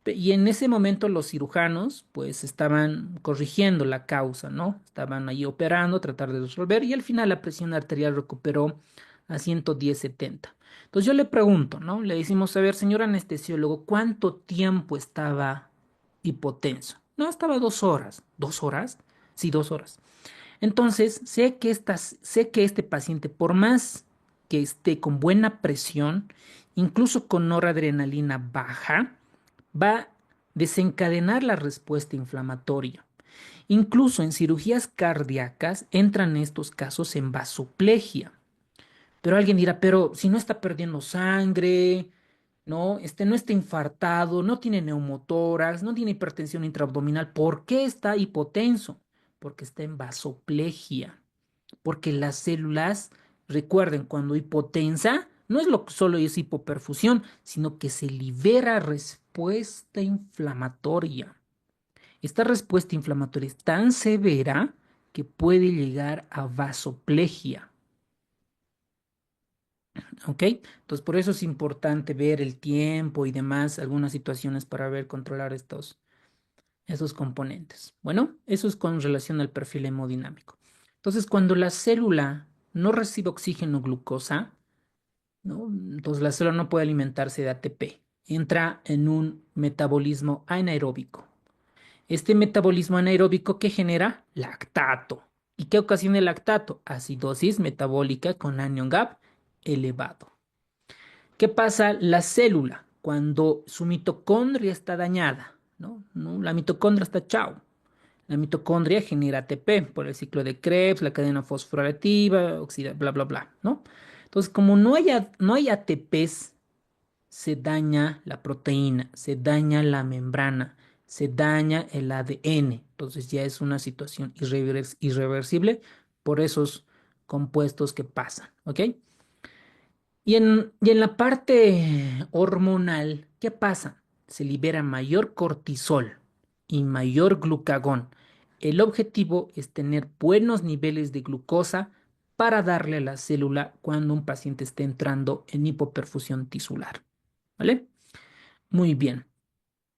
Y en ese momento los cirujanos pues estaban corrigiendo la causa, ¿no? Estaban ahí operando, tratar de resolver y al final la presión arterial recuperó a 110/70. Entonces yo le pregunto, ¿no? Le decimos, a ver, señor anestesiólogo, ¿cuánto tiempo estaba hipotenso? No, estaba 2 horas. ¿2 horas? Sí, 2 horas. Entonces, sé que este paciente, por más que esté con buena presión, incluso con noradrenalina baja, va a desencadenar la respuesta inflamatoria. Incluso en cirugías cardíacas entran estos casos en vasoplegia. Pero alguien dirá, pero si no está perdiendo sangre, no, no está infartado, no tiene neumotórax, no tiene hipertensión intraabdominal, ¿por qué está hipotenso? Porque está en vasoplegia. Porque las células, recuerden, cuando hipotensa, no es lo que solo es hipoperfusión, sino que se libera respuesta inflamatoria. Esta respuesta inflamatoria es tan severa que puede llegar a vasoplegia. ¿Ok? Entonces, por eso es importante ver el tiempo y demás, algunas situaciones para ver, controlar esos componentes. Bueno, eso es con relación al perfil hemodinámico. Entonces, cuando la célula no recibe oxígeno glucosa, ¿no? Entonces la célula no puede alimentarse de ATP. Entra en un metabolismo anaeróbico. Este metabolismo anaeróbico que genera lactato. ¿Y qué ocasiona el lactato? Acidosis metabólica con anion gap elevado. ¿Qué pasa? La célula, cuando su mitocondria está dañada, ¿no? ¿No? La mitocondria está chao. La mitocondria genera ATP por el ciclo de Krebs, la cadena fosforilativa, bla, bla, bla, ¿no? Entonces, como no hay ATPs, se daña la proteína, se daña la membrana, se daña el ADN. Entonces ya es una situación irreversible por esos compuestos que pasan, ¿ok? Y en la parte hormonal, ¿qué pasa? Se libera mayor cortisol y mayor glucagón. El objetivo es tener buenos niveles de glucosa para darle a la célula cuando un paciente esté entrando en hipoperfusión tisular. ¿Vale? Muy bien.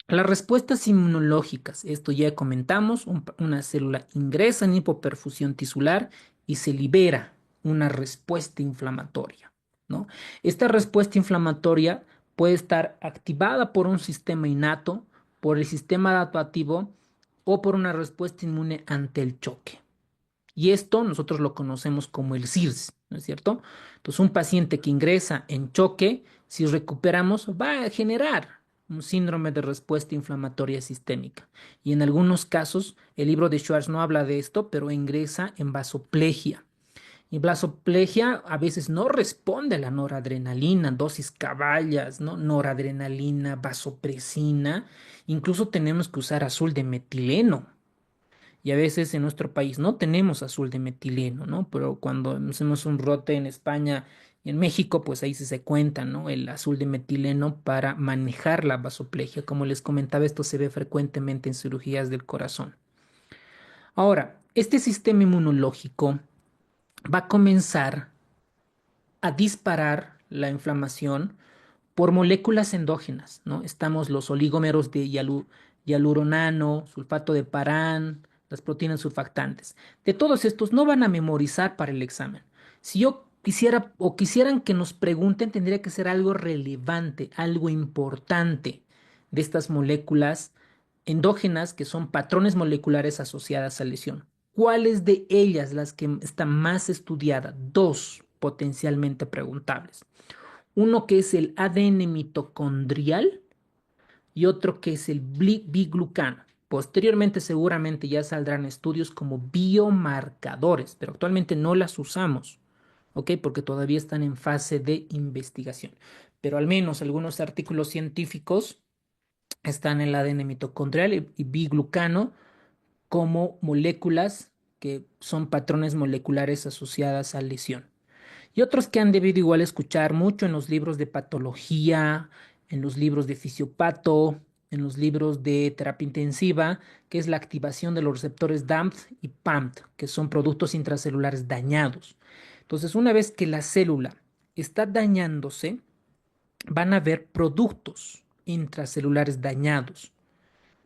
Las respuestas inmunológicas, esto ya comentamos, una célula ingresa en hipoperfusión tisular y se libera una respuesta inflamatoria, ¿no? Esta respuesta inflamatoria puede estar activada por un sistema innato, por el sistema adaptativo o por una respuesta inmune ante el choque. Y esto nosotros lo conocemos como el SIRS, ¿no es cierto? Entonces, un paciente que ingresa en choque, si recuperamos, va a generar un síndrome de respuesta inflamatoria sistémica. Y en algunos casos, el libro de Schwartz no habla de esto, pero ingresa en vasoplegia. Y vasoplegia a veces no responde a la noradrenalina, dosis caballas, ¿no? Noradrenalina, vasopresina. Incluso tenemos que usar azul de metileno. Y a veces en nuestro país no tenemos azul de metileno, ¿no? Pero cuando hacemos un rote en España y en México, pues ahí sí se cuenta, ¿no? El azul de metileno para manejar la vasoplegia. Como les comentaba, esto se ve frecuentemente en cirugías del corazón. Ahora, este sistema inmunológico va a comenzar a disparar la inflamación por moléculas endógenas, ¿no? Estamos los oligómeros de hialuronano, sulfato de parán, las proteínas surfactantes. De todos estos no van a memorizar para el examen. Si yo quisiera o quisieran que nos pregunten, tendría que ser algo relevante, algo importante de estas moléculas endógenas que son patrones moleculares asociadas a lesión. ¿Cuáles de ellas las que están más estudiadas? Dos potencialmente preguntables. Uno que es el ADN mitocondrial y otro que es el biglucano. Posteriormente seguramente ya saldrán estudios como biomarcadores, pero actualmente no las usamos, ¿ok? Porque todavía están en fase de investigación. Pero al menos algunos artículos científicos están en el ADN mitocondrial y biglucano como moléculas que son patrones moleculares asociadas a lesión. Y otros que han debido igual escuchar mucho en los libros de patología, en los libros de fisiopato, en los libros de terapia intensiva, que es la activación de los receptores DAMP y PAMP, que son productos intracelulares dañados. Entonces, una vez que la célula está dañándose, van a haber productos intracelulares dañados.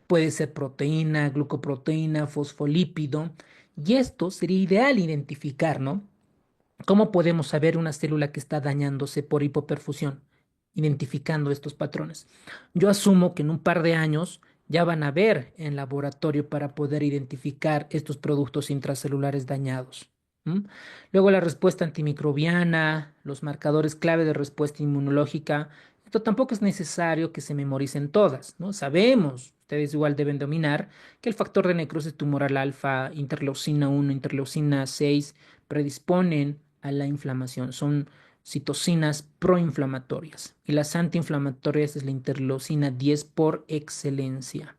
Puede ser proteína, glucoproteína, fosfolípido, y esto sería ideal identificar, ¿no? ¿Cómo podemos saber una célula que está dañándose por hipoperfusión? Identificando estos patrones. Yo asumo que en un par de años ya van a ver en laboratorio para poder identificar estos productos intracelulares dañados. ¿M? Luego la respuesta antimicrobiana, los marcadores clave de respuesta inmunológica. Esto tampoco es necesario que se memoricen todas, ¿no? Sabemos, ustedes igual deben dominar, que el factor de necrosis tumoral alfa, interleucina 1, interleucina 6 predisponen a la inflamación. Son citocinas proinflamatorias y las antiinflamatorias es la interleucina 10 por excelencia.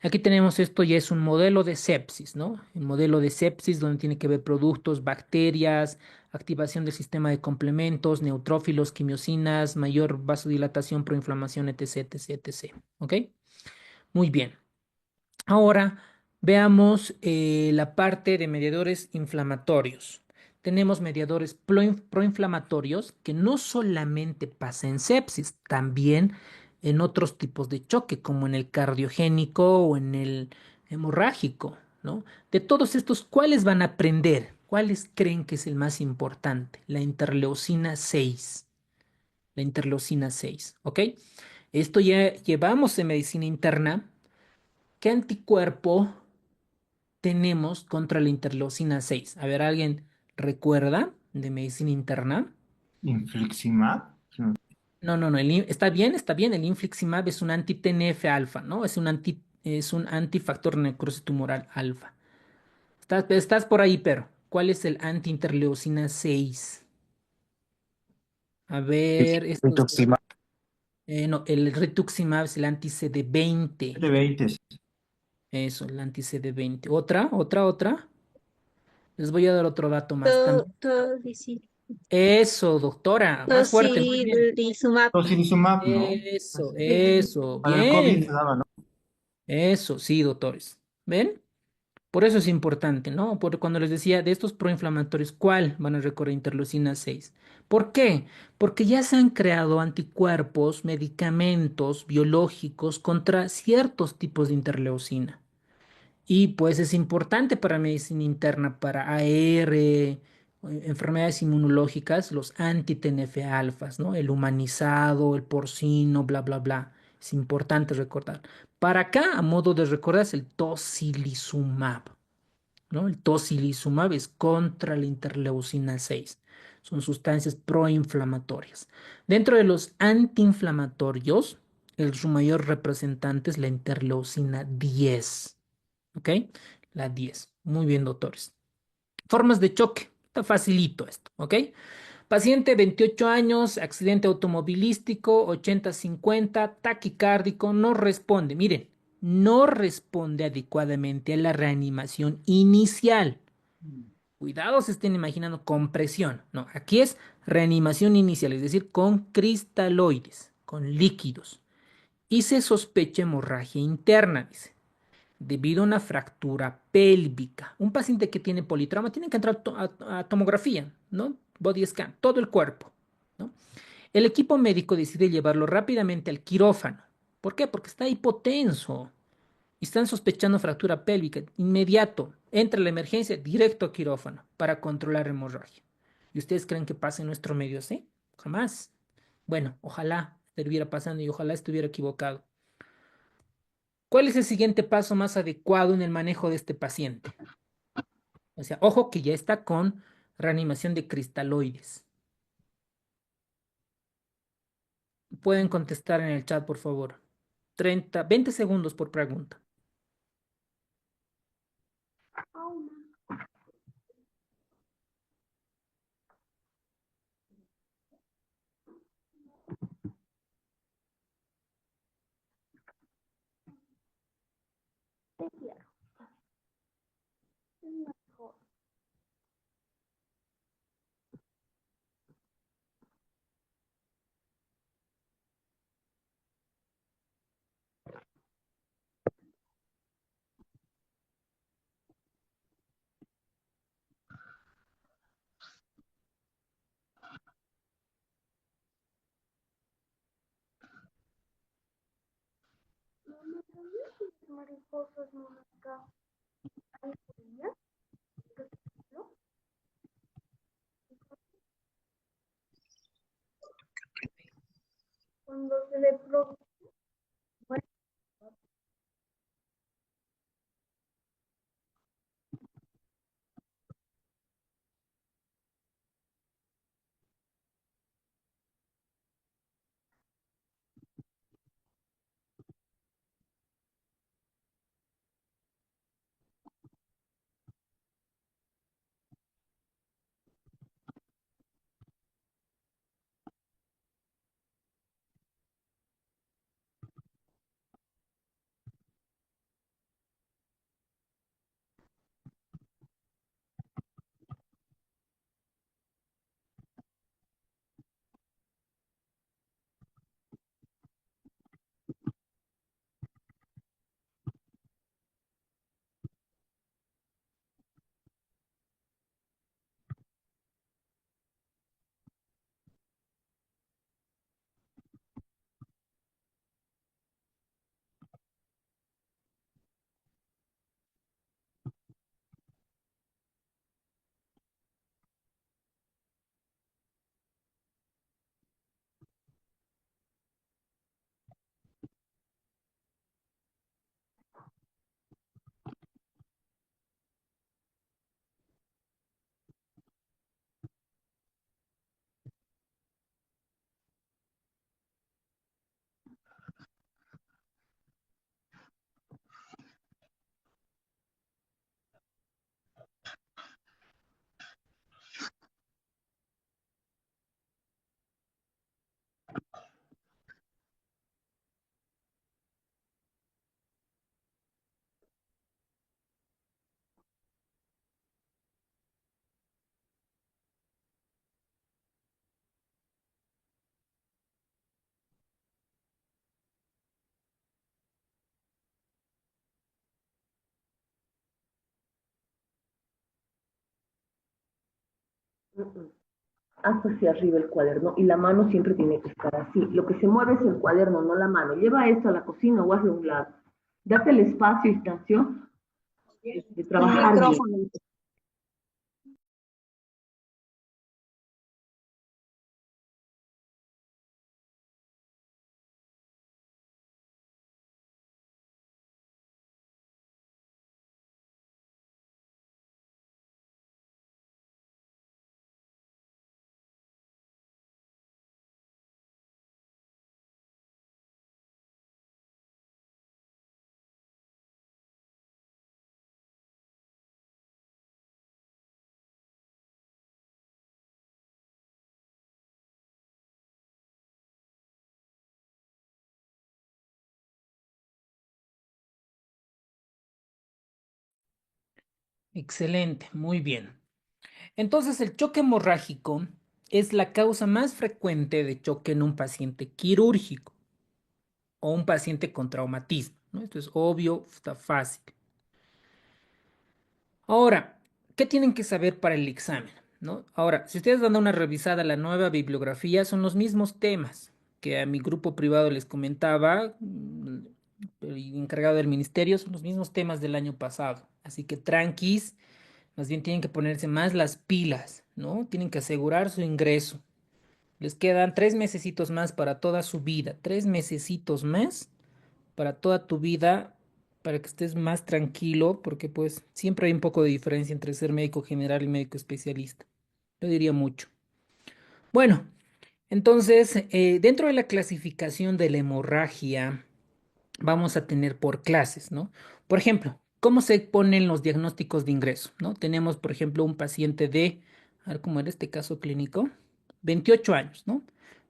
Aquí tenemos esto ya es un modelo de sepsis, ¿no? Un modelo de sepsis donde tiene que ver productos, bacterias, activación del sistema de complementos, neutrófilos, quimiosinas, mayor vasodilatación, proinflamación, etc, etc, etc. ¿Ok? Muy bien. Ahora veamos la parte de mediadores inflamatorios. Tenemos mediadores proinflamatorios que no solamente pasa en sepsis, también en otros tipos de choque, como en el cardiogénico o en el hemorrágico, ¿no? De todos estos, ¿cuáles van a aprender? ¿Cuáles creen que es el más importante? La interleucina 6. La interleucina 6, ¿ok? Esto ya llevamos en medicina interna. ¿Qué anticuerpo tenemos contra la interleucina 6? A ver, ¿alguien recuerda de medicina interna? Infliximab. No, no, no, está bien, el infliximab es un anti-TNF alfa, ¿no? Es un antifactor necrosis tumoral alfa. Estás por ahí, pero ¿cuál es el anti-interleucina 6? A ver, Rituximab no, el rituximab es el anti-CD20. de 20. Eso, el anti-CD20. Otra. Les voy a dar otro dato más. Eso, doctora, más fuerte, muy bien. Tocilizumab. Tocilizumab, ¿no? Eso, Para el COVID se bien. daba, ¿no? Eso, sí, doctores. ¿Ven? Por eso es importante, ¿no? Porque cuando les decía de estos proinflamatorios, ¿cuál van a recorrer interleucina 6? ¿Por qué? Porque ya se han creado anticuerpos, medicamentos biológicos contra ciertos tipos de interleucina. Y pues es importante para medicina interna, para AR, enfermedades inmunológicas, los anti-TNF alfas, ¿no? El humanizado, el porcino, bla, bla, bla. Es importante recordar. Para acá, a modo de recordar, es el tocilizumab, ¿no? El tocilizumab es contra la interleucina 6. Son sustancias proinflamatorias. Dentro de los antiinflamatorios, su mayor representante es la interleucina 10. ¿Ok? La 10. Muy bien, doctores. Formas de choque. Está facilito esto, ¿ok? Paciente 28 años, accidente automovilístico, 80-50, taquicárdico, no responde. Miren, no responde adecuadamente a la reanimación inicial. Cuidado, se estén imaginando compresión. No, aquí es reanimación inicial, es decir, con cristaloides, con líquidos. Y se sospecha hemorragia interna, dice debido a una fractura pélvica. Un paciente que tiene politrauma tiene que entrar a tomografía, ¿no? Body scan, todo el cuerpo, ¿no? El equipo médico decide llevarlo rápidamente al quirófano. ¿Por qué? Porque está hipotenso y están sospechando fractura pélvica. Inmediato, entra la emergencia, directo a quirófano para controlar hemorragia. ¿Y ustedes creen que pasa en nuestro medio así? Jamás. Bueno, ojalá estuviera pasando y ojalá estuviera equivocado. ¿Cuál es el siguiente paso más adecuado en el manejo de este paciente? O sea, ojo que ya está con reanimación de cristaloides. Pueden contestar en el chat, por favor. 20 segundos por pregunta. Haz hacia arriba el cuaderno y la mano siempre tiene que estar así. Lo que se mueve es el cuaderno, no la mano. Lleva esto a la cocina o hazlo a un lado. Date el espacio, Ignacio, de trabajar bien. Excelente, muy bien. Entonces, el choque hemorrágico es la causa más frecuente de choque en un paciente quirúrgico o un paciente con traumatismo, ¿no? Esto es obvio, está fácil. Ahora, ¿qué tienen que saber para el examen? ¿No? Ahora, si ustedes dan una revisada a la nueva bibliografía, son los mismos temas que a mi grupo privado les comentaba, el encargado del ministerio, son los mismos temas del año pasado. Así que tranquis, más bien tienen que ponerse más las pilas, ¿no? Tienen que asegurar su ingreso. Les quedan 3 mesecitos más para toda su vida, 3 mesecitos más para toda tu vida, para que estés más tranquilo, porque pues siempre hay un poco de diferencia entre ser médico general y médico especialista. Yo diría mucho. Bueno, entonces, dentro de la clasificación de la hemorragia, vamos a tener por clases, ¿no? Por ejemplo, ¿cómo se ponen los diagnósticos de ingreso? ¿No? Tenemos, por ejemplo, un paciente de, a ver cómo era este caso clínico, 28 años, ¿no?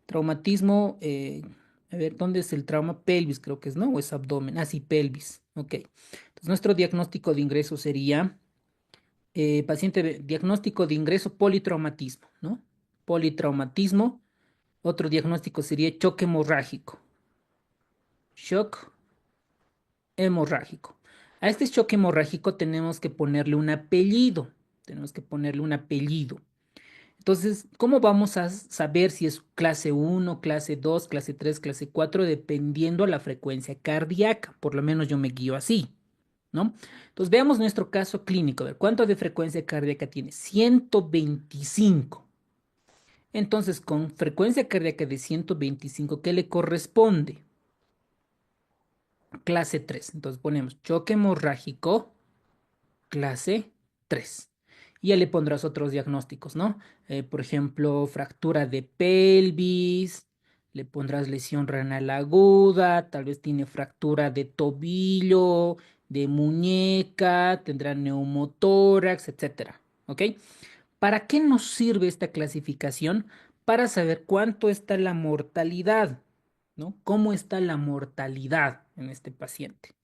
Traumatismo, a ver, ¿dónde es el trauma? Pelvis, creo que es, ¿no? O es abdomen. Ah, sí, pelvis. Ok. Entonces, nuestro diagnóstico de ingreso sería diagnóstico de ingreso politraumatismo, ¿no? Politraumatismo. Otro diagnóstico sería choque hemorrágico. Shock hemorrágico. A este choque hemorrágico tenemos que ponerle un apellido. Tenemos que ponerle un apellido. Entonces, ¿cómo vamos a saber si es clase 1, clase 2, clase 3, clase 4, dependiendo a la frecuencia cardíaca? Por lo menos yo me guío así, ¿no? Entonces, veamos nuestro caso clínico. A ver, ¿cuánto de frecuencia cardíaca tiene? 125. Entonces, con frecuencia cardíaca de 125, ¿qué le corresponde? Clase 3. Entonces ponemos choque hemorrágico, clase 3. Y ya le pondrás otros diagnósticos, ¿no? Por ejemplo, fractura de pelvis, le pondrás lesión renal aguda, tal vez tiene fractura de tobillo, de muñeca, tendrá neumotórax, etcétera. ¿Ok? ¿Para qué nos sirve esta clasificación? Para saber cuánto está la mortalidad, ¿no? ¿Cómo está la mortalidad en este paciente?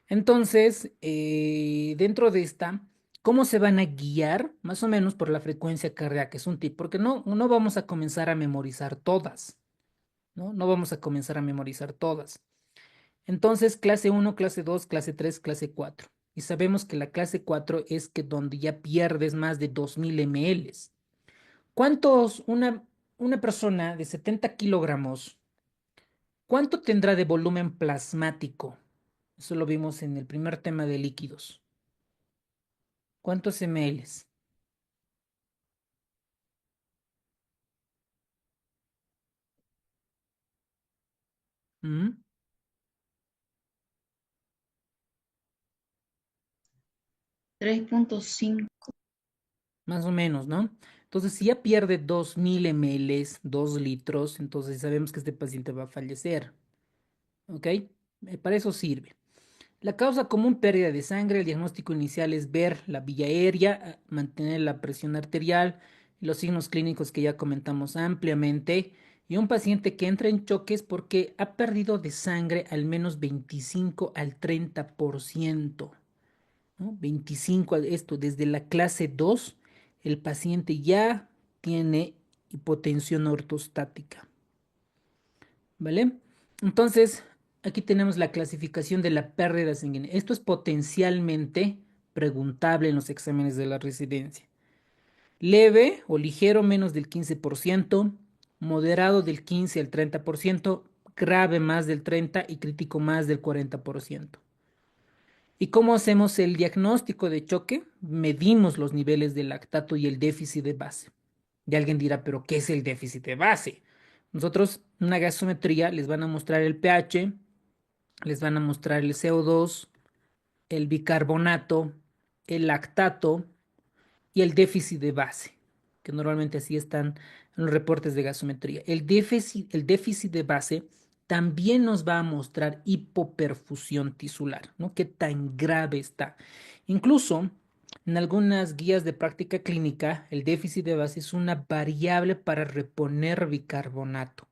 Entonces, dentro de esta, ¿cómo se van a guiar? Más o menos por la frecuencia cardíaca, es un tip, porque no vamos a comenzar a memorizar todas, ¿no? No vamos a comenzar a memorizar todas. Entonces, clase 1, clase 2, clase 3, clase 4. Y sabemos que la clase 4 es que donde ya pierdes más de 2000 ml. ¿Cuántos, una persona de 70 kilogramos, cuánto tendrá de volumen plasmático? Eso lo vimos en el primer tema de líquidos. ¿Cuántos ml? ¿Mm? 3.5. Más o menos, ¿no? Entonces, si ya pierde 2000 ml, 2 litros, entonces sabemos que este paciente va a fallecer. ¿Ok? Para eso sirve. La causa común, pérdida de sangre. El diagnóstico inicial es ver la vía aérea, mantener la presión arterial, los signos clínicos que ya comentamos ampliamente. Y un paciente que entra en choques porque ha perdido de sangre al menos 25 al 30%. ¿No? 25, esto desde la clase 2, el paciente ya tiene hipotensión ortostática. ¿Vale? Entonces, aquí tenemos la clasificación de la pérdida sanguínea. Esto es potencialmente preguntable en los exámenes de la residencia. Leve o ligero menos del 15%, moderado del 15 al 30%, grave más del 30% y crítico más del 40%. ¿Y cómo hacemos el diagnóstico de choque? Medimos los niveles de lactato y el déficit de base. Y alguien dirá, ¿pero qué es el déficit de base? Nosotros, una gasometría, les van a mostrar el pH, les van a mostrar el CO2, el bicarbonato, el lactato y el déficit de base, que normalmente así están en los reportes de gasometría. El déficit de base también nos va a mostrar hipoperfusión tisular, ¿no? Qué tan grave está. Incluso en algunas guías de práctica clínica, el déficit de base es una variable para reponer bicarbonato,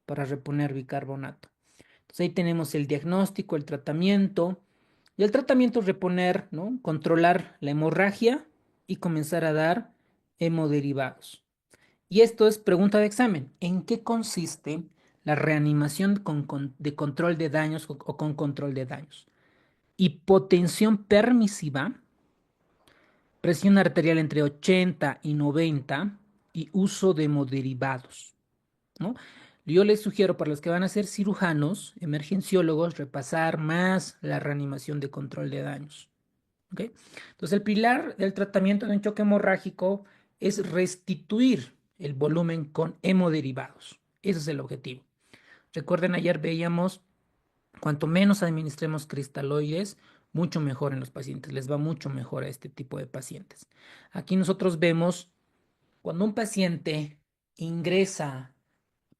para reponer bicarbonato. Entonces ahí tenemos el diagnóstico, el tratamiento. Y el tratamiento es reponer, ¿no? Controlar la hemorragia y comenzar a dar hemoderivados. Y esto es pregunta de examen. ¿En qué consiste la reanimación de control de daños o con control de daños? Hipotensión permisiva, presión arterial entre 80 y 90 y uso de hemoderivados, ¿no? Yo les sugiero para los que van a ser cirujanos, emergenciólogos, repasar más la reanimación de control de daños. ¿Ok? Entonces, el pilar del tratamiento de un choque hemorrágico es restituir el volumen con hemoderivados. Ese es el objetivo. Recuerden, ayer veíamos, cuanto menos administremos cristaloides, mucho mejor en los pacientes. Les va mucho mejor a este tipo de pacientes. Aquí nosotros vemos cuando un paciente ingresa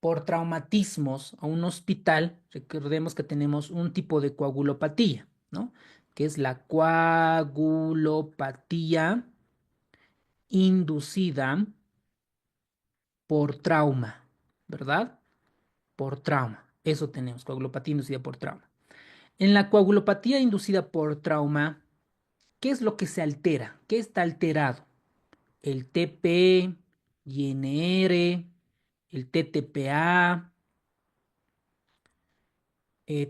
por traumatismos a un hospital, recordemos que tenemos un tipo de coagulopatía, ¿no? Que es la coagulopatía inducida por trauma, ¿verdad? Por trauma. Eso tenemos, coagulopatía inducida por trauma. En la coagulopatía inducida por trauma, ¿qué es lo que se altera? ¿Qué está alterado? El TP, INR, el TTPA,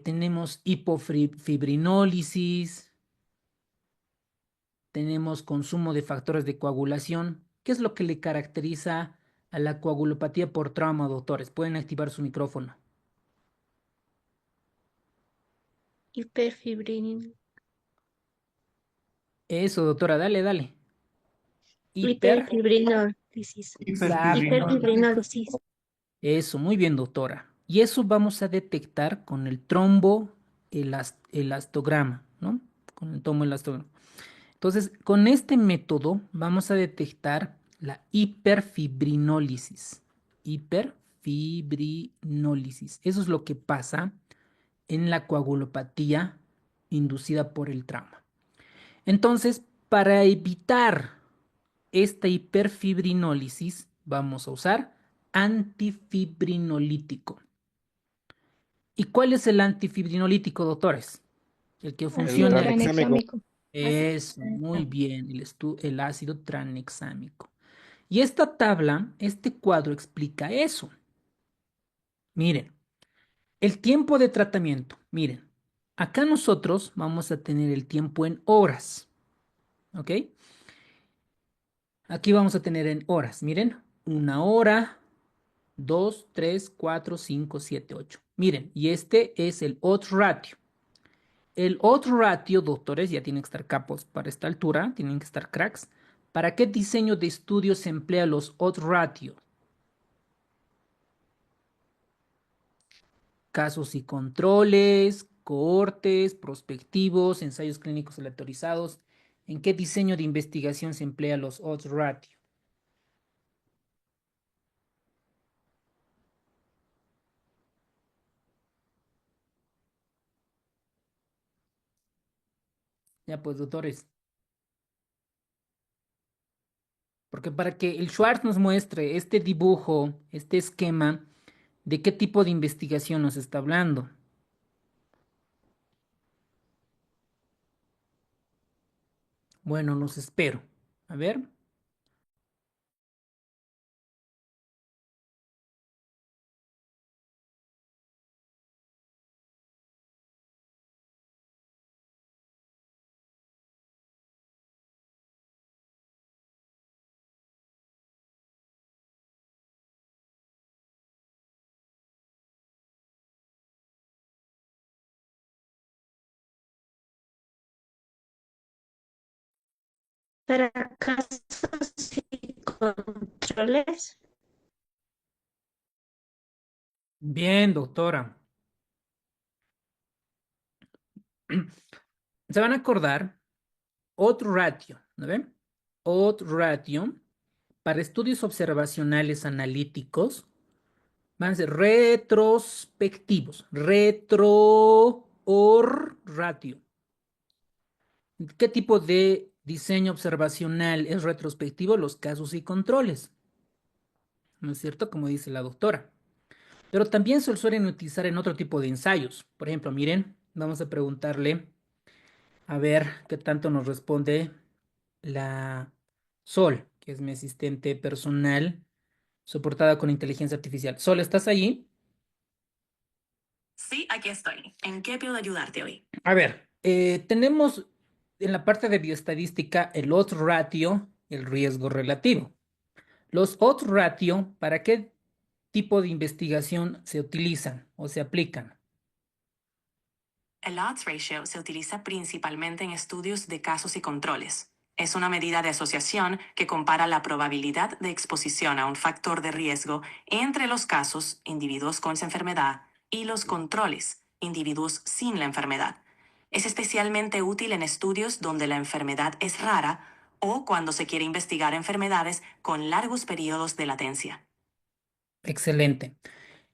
tenemos hipofibrinólisis, tenemos consumo de factores de coagulación. ¿Qué es lo que le caracteriza a la coagulopatía por trauma, doctores? Pueden activar su micrófono. Hiperfibrin, Eso, doctora, dale, dale. Hiper. hiperfibrinolisis. Exacto. Hiperfibrinolisis. Eso, muy bien, doctora. Y eso vamos a detectar con el trombo elastograma, ¿no? Con el trombo elastograma. Entonces, con este método vamos a detectar la hiperfibrinólisis. Hiperfibrinólisis. Eso es lo que pasa en la coagulopatía inducida por el trauma. Entonces, para evitar esta hiperfibrinólisis, vamos a usar antifibrinolítico. ¿Y cuál es el antifibrinolítico, doctores? El que funciona. tranexámico. Es muy bien, el ácido tranexámico. Y esta tabla, este cuadro explica eso. Miren, el tiempo de tratamiento. Miren, acá nosotros vamos a tener el tiempo en horas. ¿Ok? Aquí vamos a tener en horas. Miren, 1 hora, 2, 3, 4, 5, 7, 8. Miren, y este es el odds ratio. El odds ratio, doctores, ya tienen que estar capos para esta altura, tienen que estar cracks. ¿Para qué diseño de estudio se emplea los odds ratio? Casos y controles, cohortes, prospectivos, ensayos clínicos aleatorizados. ¿En qué diseño de investigación se emplea los odds ratio? Ya pues, doctores. Porque para que el Schwartz nos muestre este dibujo, este esquema, ¿de qué tipo de investigación nos está hablando? Bueno, los espero. A ver. Para casos y controles. Bien, doctora. Se van a acordar, odds ratio, ¿no ven? Odds ratio para estudios observacionales analíticos van a ser retrospectivos. Ratio. ¿Qué tipo de diseño observacional es retrospectivo? Los casos y controles. ¿No es cierto? Como dice la doctora. Pero también se suelen utilizar en otro tipo de ensayos. Por ejemplo, miren, vamos a preguntarle a ver qué tanto nos responde la Sol, que es mi asistente personal, soportada con inteligencia artificial. Sol, ¿estás allí? Sí, aquí estoy. ¿En qué puedo ayudarte hoy? A ver, tenemos en la parte de bioestadística el odds ratio, el riesgo relativo. Los odds ratio, ¿para qué tipo de investigación se utilizan o se aplican? El odds ratio se utiliza principalmente en estudios de casos y controles. Es una medida de asociación que compara la probabilidad de exposición a un factor de riesgo entre los casos, individuos con esa enfermedad, y los controles, individuos sin la enfermedad. Es especialmente útil en estudios donde la enfermedad es rara o cuando se quiere investigar enfermedades con largos periodos de latencia. Excelente.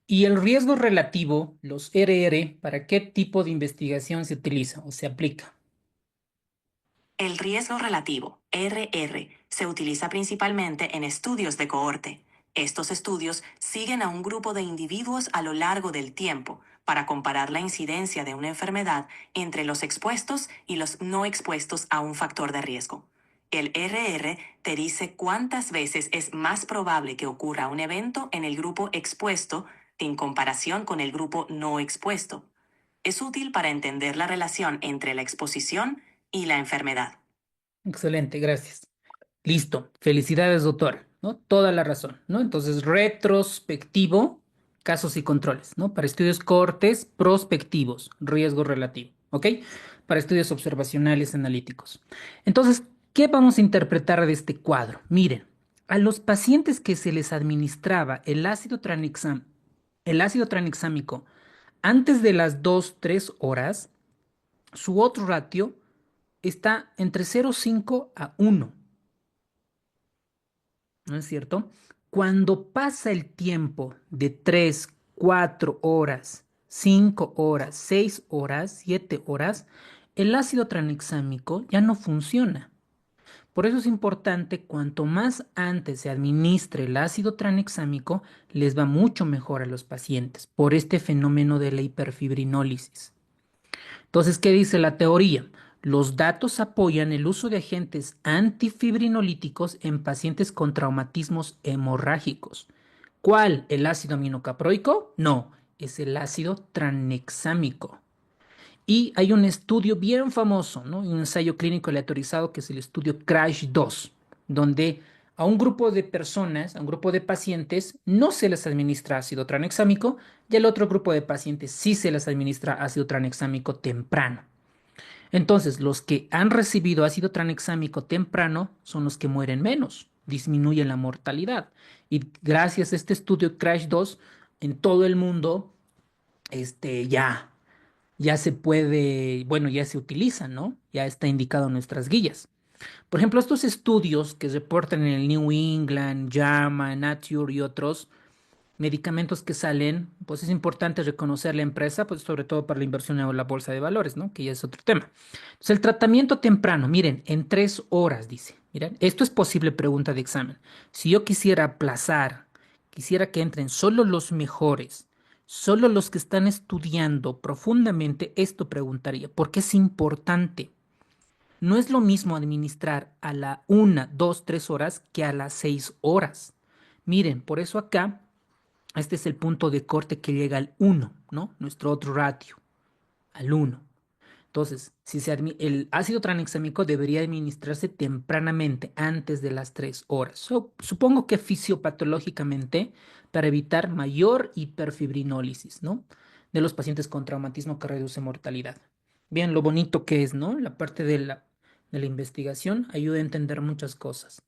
¿Y el riesgo relativo, los RR, para qué tipo de investigación se utiliza o se aplica? El riesgo relativo, RR, se utiliza principalmente en estudios de cohorte. Estos estudios siguen a un grupo de individuos a lo largo del tiempo para comparar la incidencia de una enfermedad entre los expuestos y los no expuestos a un factor de riesgo. El RR te dice cuántas veces es más probable que ocurra un evento en el grupo expuesto en comparación con el grupo no expuesto. Es útil para entender la relación entre la exposición y la enfermedad. Excelente, gracias. Listo. Felicidades, doctor, ¿no? Toda la razón, ¿no? Entonces, retrospectivo, casos y controles, ¿no? Para estudios cortes, prospectivos, riesgo relativo, ¿ok? Para estudios observacionales analíticos. Entonces, ¿qué vamos a interpretar de este cuadro? Miren, a los pacientes que se les administraba el ácido tranexámico antes de las 2, 3 horas, su otro ratio está entre 0,5 a 1. ¿No es cierto? Cuando pasa el tiempo de 3, 4 horas, 5 horas, 6 horas, 7 horas, el ácido tranexámico ya no funciona. Por eso es importante, cuanto más antes se administre el ácido tranexámico, les va mucho mejor a los pacientes por este fenómeno de la hiperfibrinólisis. Entonces, ¿qué dice la teoría? Los datos apoyan el uso de agentes antifibrinolíticos en pacientes con traumatismos hemorrágicos. ¿Cuál? ¿El ácido aminocaproico? No, es el ácido tranexámico. Y hay un estudio bien famoso, ¿no? Un ensayo clínico aleatorizado que es el estudio CRASH-2, donde a un grupo de personas, a un grupo de pacientes, no se les administra ácido tranexámico y al otro grupo de pacientes sí se les administra ácido tranexámico temprano. Entonces, los que han recibido ácido tranexámico temprano son los que mueren menos, disminuyen la mortalidad. Y gracias a este estudio CRASH-2, en todo el mundo, ya se puede, bueno, ya se utiliza, ¿no? Ya está indicado en nuestras guías. Por ejemplo, estos estudios que reportan en el New England, JAMA, Nature y otros medicamentos que salen, pues es importante reconocer la empresa, pues sobre todo para la inversión en la bolsa de valores, ¿no? Que ya es otro tema. Entonces, el tratamiento temprano, miren, en 3 horas, dice. Miren, esto es posible pregunta de examen. Si yo quisiera aplazar, quisiera que entren solo los mejores, solo los que están estudiando profundamente, esto preguntaría, porque es importante. No es lo mismo administrar a la 1, 2, 3 horas que a las 6 horas. Miren, por eso acá este es el punto de corte que llega al 1, ¿no? Nuestro otro ratio, al 1. Entonces, el ácido tranexámico debería administrarse tempranamente, antes de las 3 horas. Supongo que fisiopatológicamente para evitar mayor hiperfibrinólisis, ¿no? De los pacientes con traumatismo que reduce mortalidad. Bien, lo bonito que es, ¿no? La parte de la investigación ayuda a entender muchas cosas.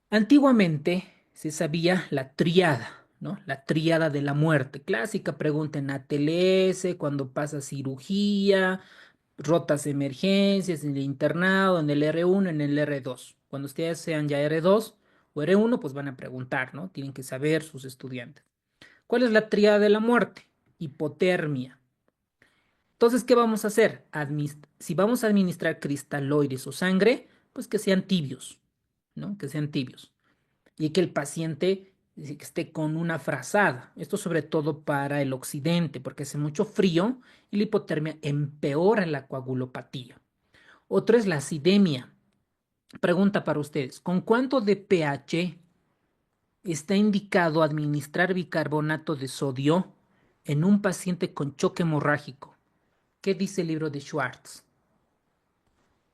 Antiguamente se sabía la triada, ¿no? La triada de la muerte. Clásica pregunta en ATLS, cuando pasa cirugía, rotas emergencias, en el internado, en el R1, en el R2. Cuando ustedes sean ya R2 o R1, pues van a preguntar, ¿no? Tienen que saber sus estudiantes. ¿Cuál es la triada de la muerte? Hipotermia. Entonces, ¿qué vamos a hacer? Si vamos a administrar cristaloides o sangre, pues que sean tibios, ¿no? Que sean tibios y que el paciente esté con una frazada. Esto sobre todo para el occidente, porque hace mucho frío y la hipotermia empeora la coagulopatía. Otro es la acidemia. Pregunta para ustedes, ¿con cuánto de pH está indicado administrar bicarbonato de sodio en un paciente con choque hemorrágico? ¿Qué dice el libro de Schwartz?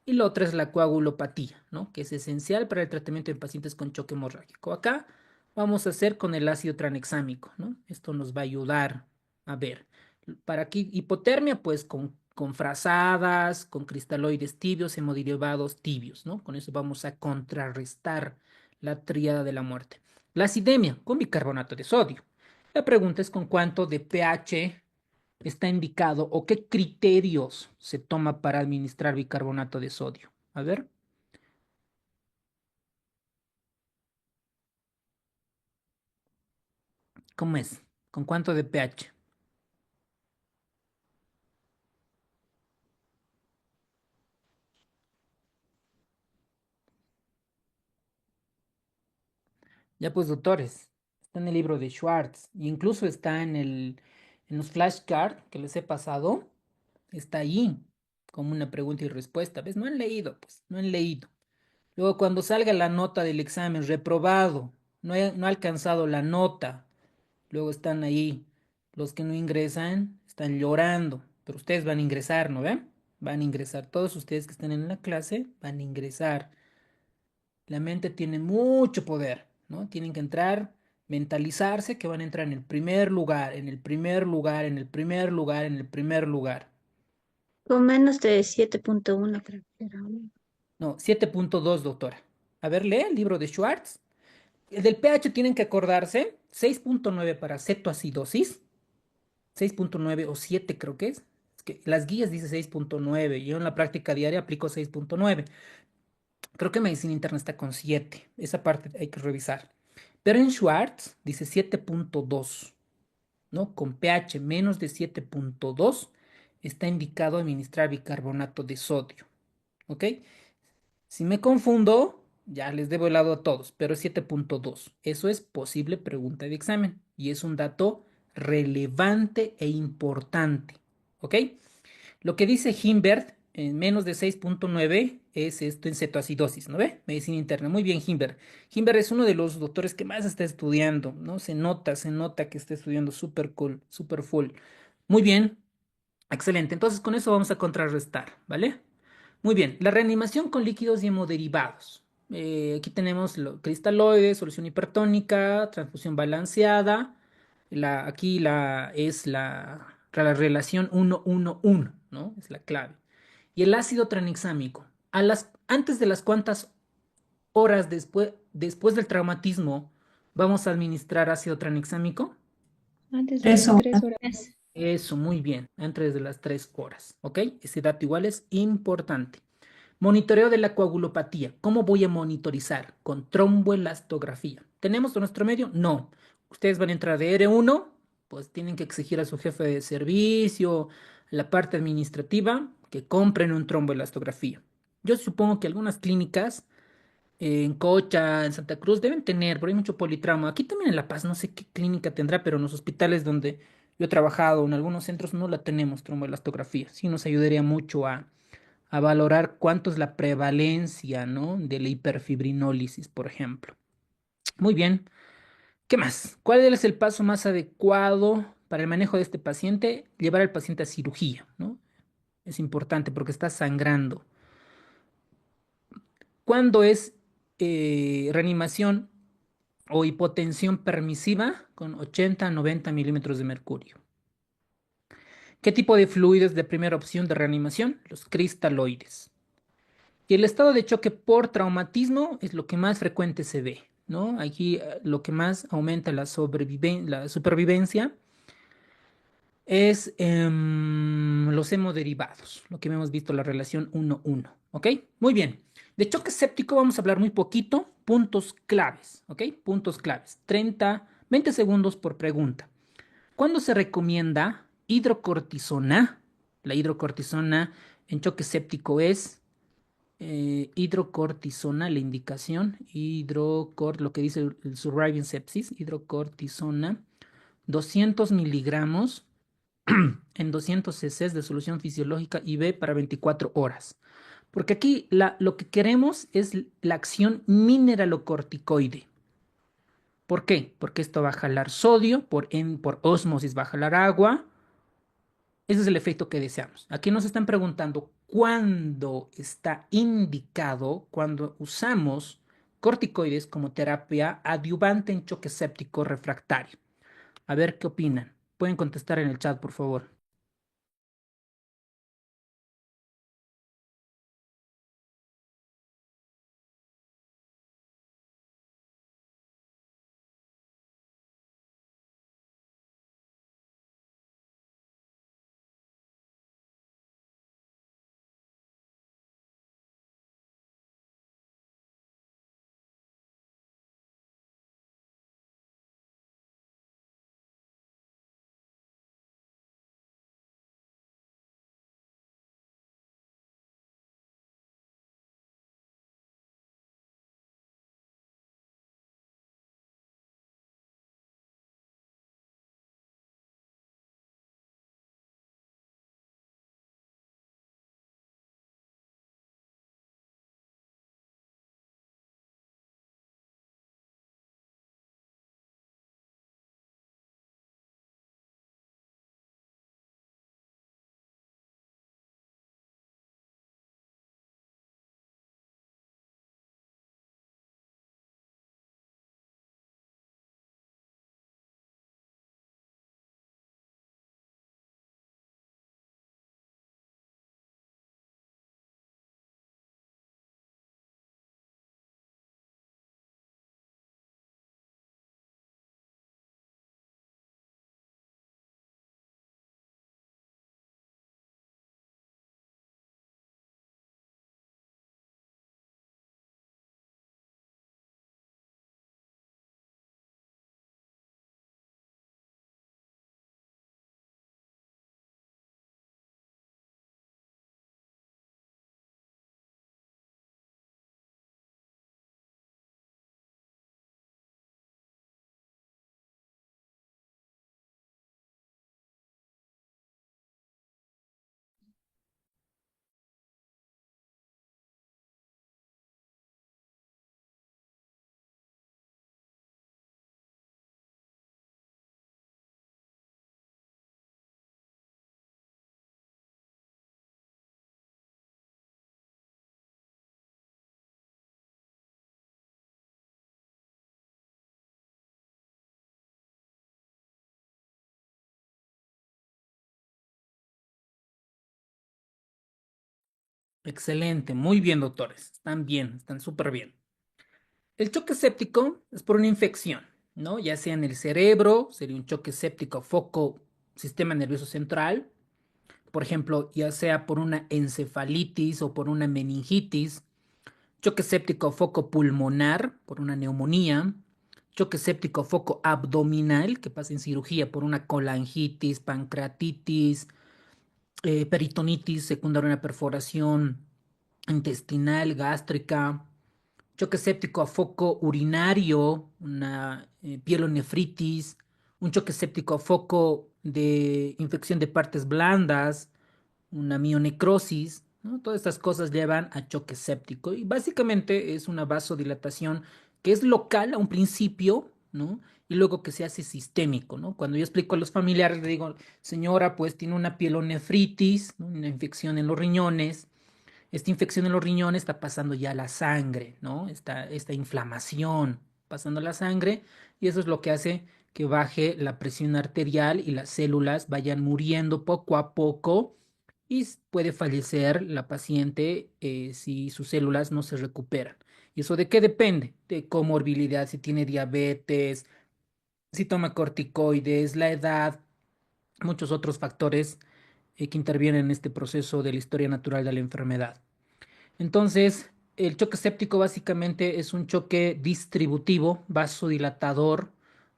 Y la otra es la coagulopatía, ¿no? Que es esencial para el tratamiento de pacientes con choque hemorrágico. Acá vamos a hacer con el ácido tranexámico, ¿no? Esto nos va a ayudar a ver. Para aquí, hipotermia, pues con frazadas, con cristaloides tibios, hemoderivados tibios, ¿no? Con eso vamos a contrarrestar la tríada de la muerte. La acidemia, con bicarbonato de sodio. La pregunta es con cuánto de pH está indicado o qué criterios se toma para administrar bicarbonato de sodio. A ver. ¿Cómo es? ¿Con cuánto de pH? Ya pues, doctores, está en el libro de Schwartz e incluso está en los flashcards que les he pasado, está ahí como una pregunta y respuesta. ¿Ves? No han leído, pues, no han leído. Luego cuando salga la nota del examen, reprobado, no ha alcanzado la nota. Luego están ahí los que no ingresan, están llorando, pero ustedes van a ingresar, ¿no ven? Van a ingresar, todos ustedes que están en la clase van a ingresar. La mente tiene mucho poder, ¿no? Tienen que entrar, mentalizarse que van a entrar en el primer lugar, en el primer lugar, en el primer lugar, en el primer lugar. Con menos de 7.1 creo que era. No, 7.2, doctora. A ver, lee el libro de Schwartz. El del pH tienen que acordarse, 6.9 para cetoacidosis, 6.9 o 7 creo que es. Es que las guías dice 6.9, yo en la práctica diaria aplico 6.9. Creo que medicina interna está con 7, esa parte hay que revisar. Pero en Schwartz dice 7.2, ¿no? Con pH menos de 7.2 está indicado administrar bicarbonato de sodio, ¿ok? Si me confundo, ya les debo el lado a todos, pero es 7.2. Eso es posible pregunta de examen y es un dato relevante e importante, ¿ok? Lo que dice Himbert en menos de 6.9 es esto en cetoacidosis, ¿no ve? Medicina interna. Muy bien, Himbert. Himbert es uno de los doctores que más está estudiando, ¿no? Se nota que está estudiando súper cool, súper full. Muy bien, excelente. Entonces con eso vamos a contrarrestar, ¿vale? Muy bien, la reanimación con líquidos y hemoderivados. Aquí tenemos cristaloides, solución hipertónica, transfusión balanceada. Aquí la relación 1-1-1, ¿no? Es la clave. Y el ácido tranexámico. Antes de las cuantas horas después del traumatismo, vamos a administrar ácido tranexámico. Antes de las 3 horas. Eso, muy bien, antes de las 3 horas, ¿ok? Ese dato igual es importante. Monitoreo de la coagulopatía. ¿Cómo voy a monitorizar? Con tromboelastografía. ¿Tenemos nuestro medio? No. Ustedes van a entrar de R1, pues tienen que exigir a su jefe de servicio, a la parte administrativa, que compren un tromboelastografía. Yo supongo que algunas clínicas en Cocha, en Santa Cruz, deben tener, pero hay mucho politrauma. Aquí también en La Paz, no sé qué clínica tendrá, pero en los hospitales donde yo he trabajado, en algunos centros no la tenemos, tromboelastografía. Sí nos ayudaría mucho a valorar cuánto es la prevalencia, ¿no? De la hiperfibrinólisis, por ejemplo. Muy bien. ¿Qué más? ¿Cuál es el paso más adecuado para el manejo de este paciente? Llevar al paciente a cirugía, ¿no? Es importante porque está sangrando. ¿Cuándo es reanimación o hipotensión permisiva con 80 a 90 milímetros de mercurio? ¿Qué tipo de fluido es de primera opción de reanimación? Los cristaloides. Y el estado de choque por traumatismo es lo que más frecuente se ve, ¿no? Aquí lo que más aumenta la supervivencia es los hemoderivados, lo que hemos visto, la relación 1-1, ¿ok? Muy bien. De choque séptico vamos a hablar muy poquito, puntos claves, ¿ok? Puntos claves, 30, 20 segundos por pregunta. ¿Cuándo se recomienda hidrocortisona? La hidrocortisona en choque séptico es hidrocortisona, la indicación, lo que dice el Surviving Sepsis, hidrocortisona, 200 miligramos en 200 cc de solución fisiológica IV para 24 horas. Porque aquí lo que queremos es la acción mineralocorticoide. ¿Por qué? Porque esto va a jalar sodio, por ósmosis va a jalar agua. Ese es el efecto que deseamos. Aquí nos están preguntando cuándo está indicado cuando usamos corticoides como terapia adyuvante en choque séptico refractario. A ver qué opinan. Pueden contestar en el chat, por favor. Excelente, muy bien, doctores. Están bien, están súper bien. El choque séptico es por una infección, ¿no? Ya sea en el cerebro, sería un choque séptico foco sistema nervioso central, por ejemplo, ya sea por una encefalitis o por una meningitis, choque séptico foco pulmonar por una neumonía, choque séptico foco abdominal que pasa en cirugía por una colangitis, pancreatitis, peritonitis secundaria a una perforación intestinal, gástrica, choque séptico a foco urinario, una pielonefritis, un choque séptico a foco de infección de partes blandas, una mionecrosis, ¿no? Todas estas cosas llevan a choque séptico y básicamente es una vasodilatación que es local a un principio, ¿no? Y luego que se hace sistémico, ¿no? Cuando yo explico a los familiares, le digo, señora, pues tiene una pielonefritis, ¿no? Una infección en los riñones. Esta infección en los riñones está pasando ya a la sangre, ¿no? Esta inflamación pasando a la sangre y eso es lo que hace que baje la presión arterial y las células vayan muriendo poco a poco y puede fallecer la paciente si sus células no se recuperan. ¿Y eso de qué depende? De comorbilidad, si tiene diabetes, si toma corticoides, la edad, muchos otros factores que intervienen en este proceso de la historia natural de la enfermedad. Entonces, el choque séptico básicamente es un choque distributivo, vasodilatador,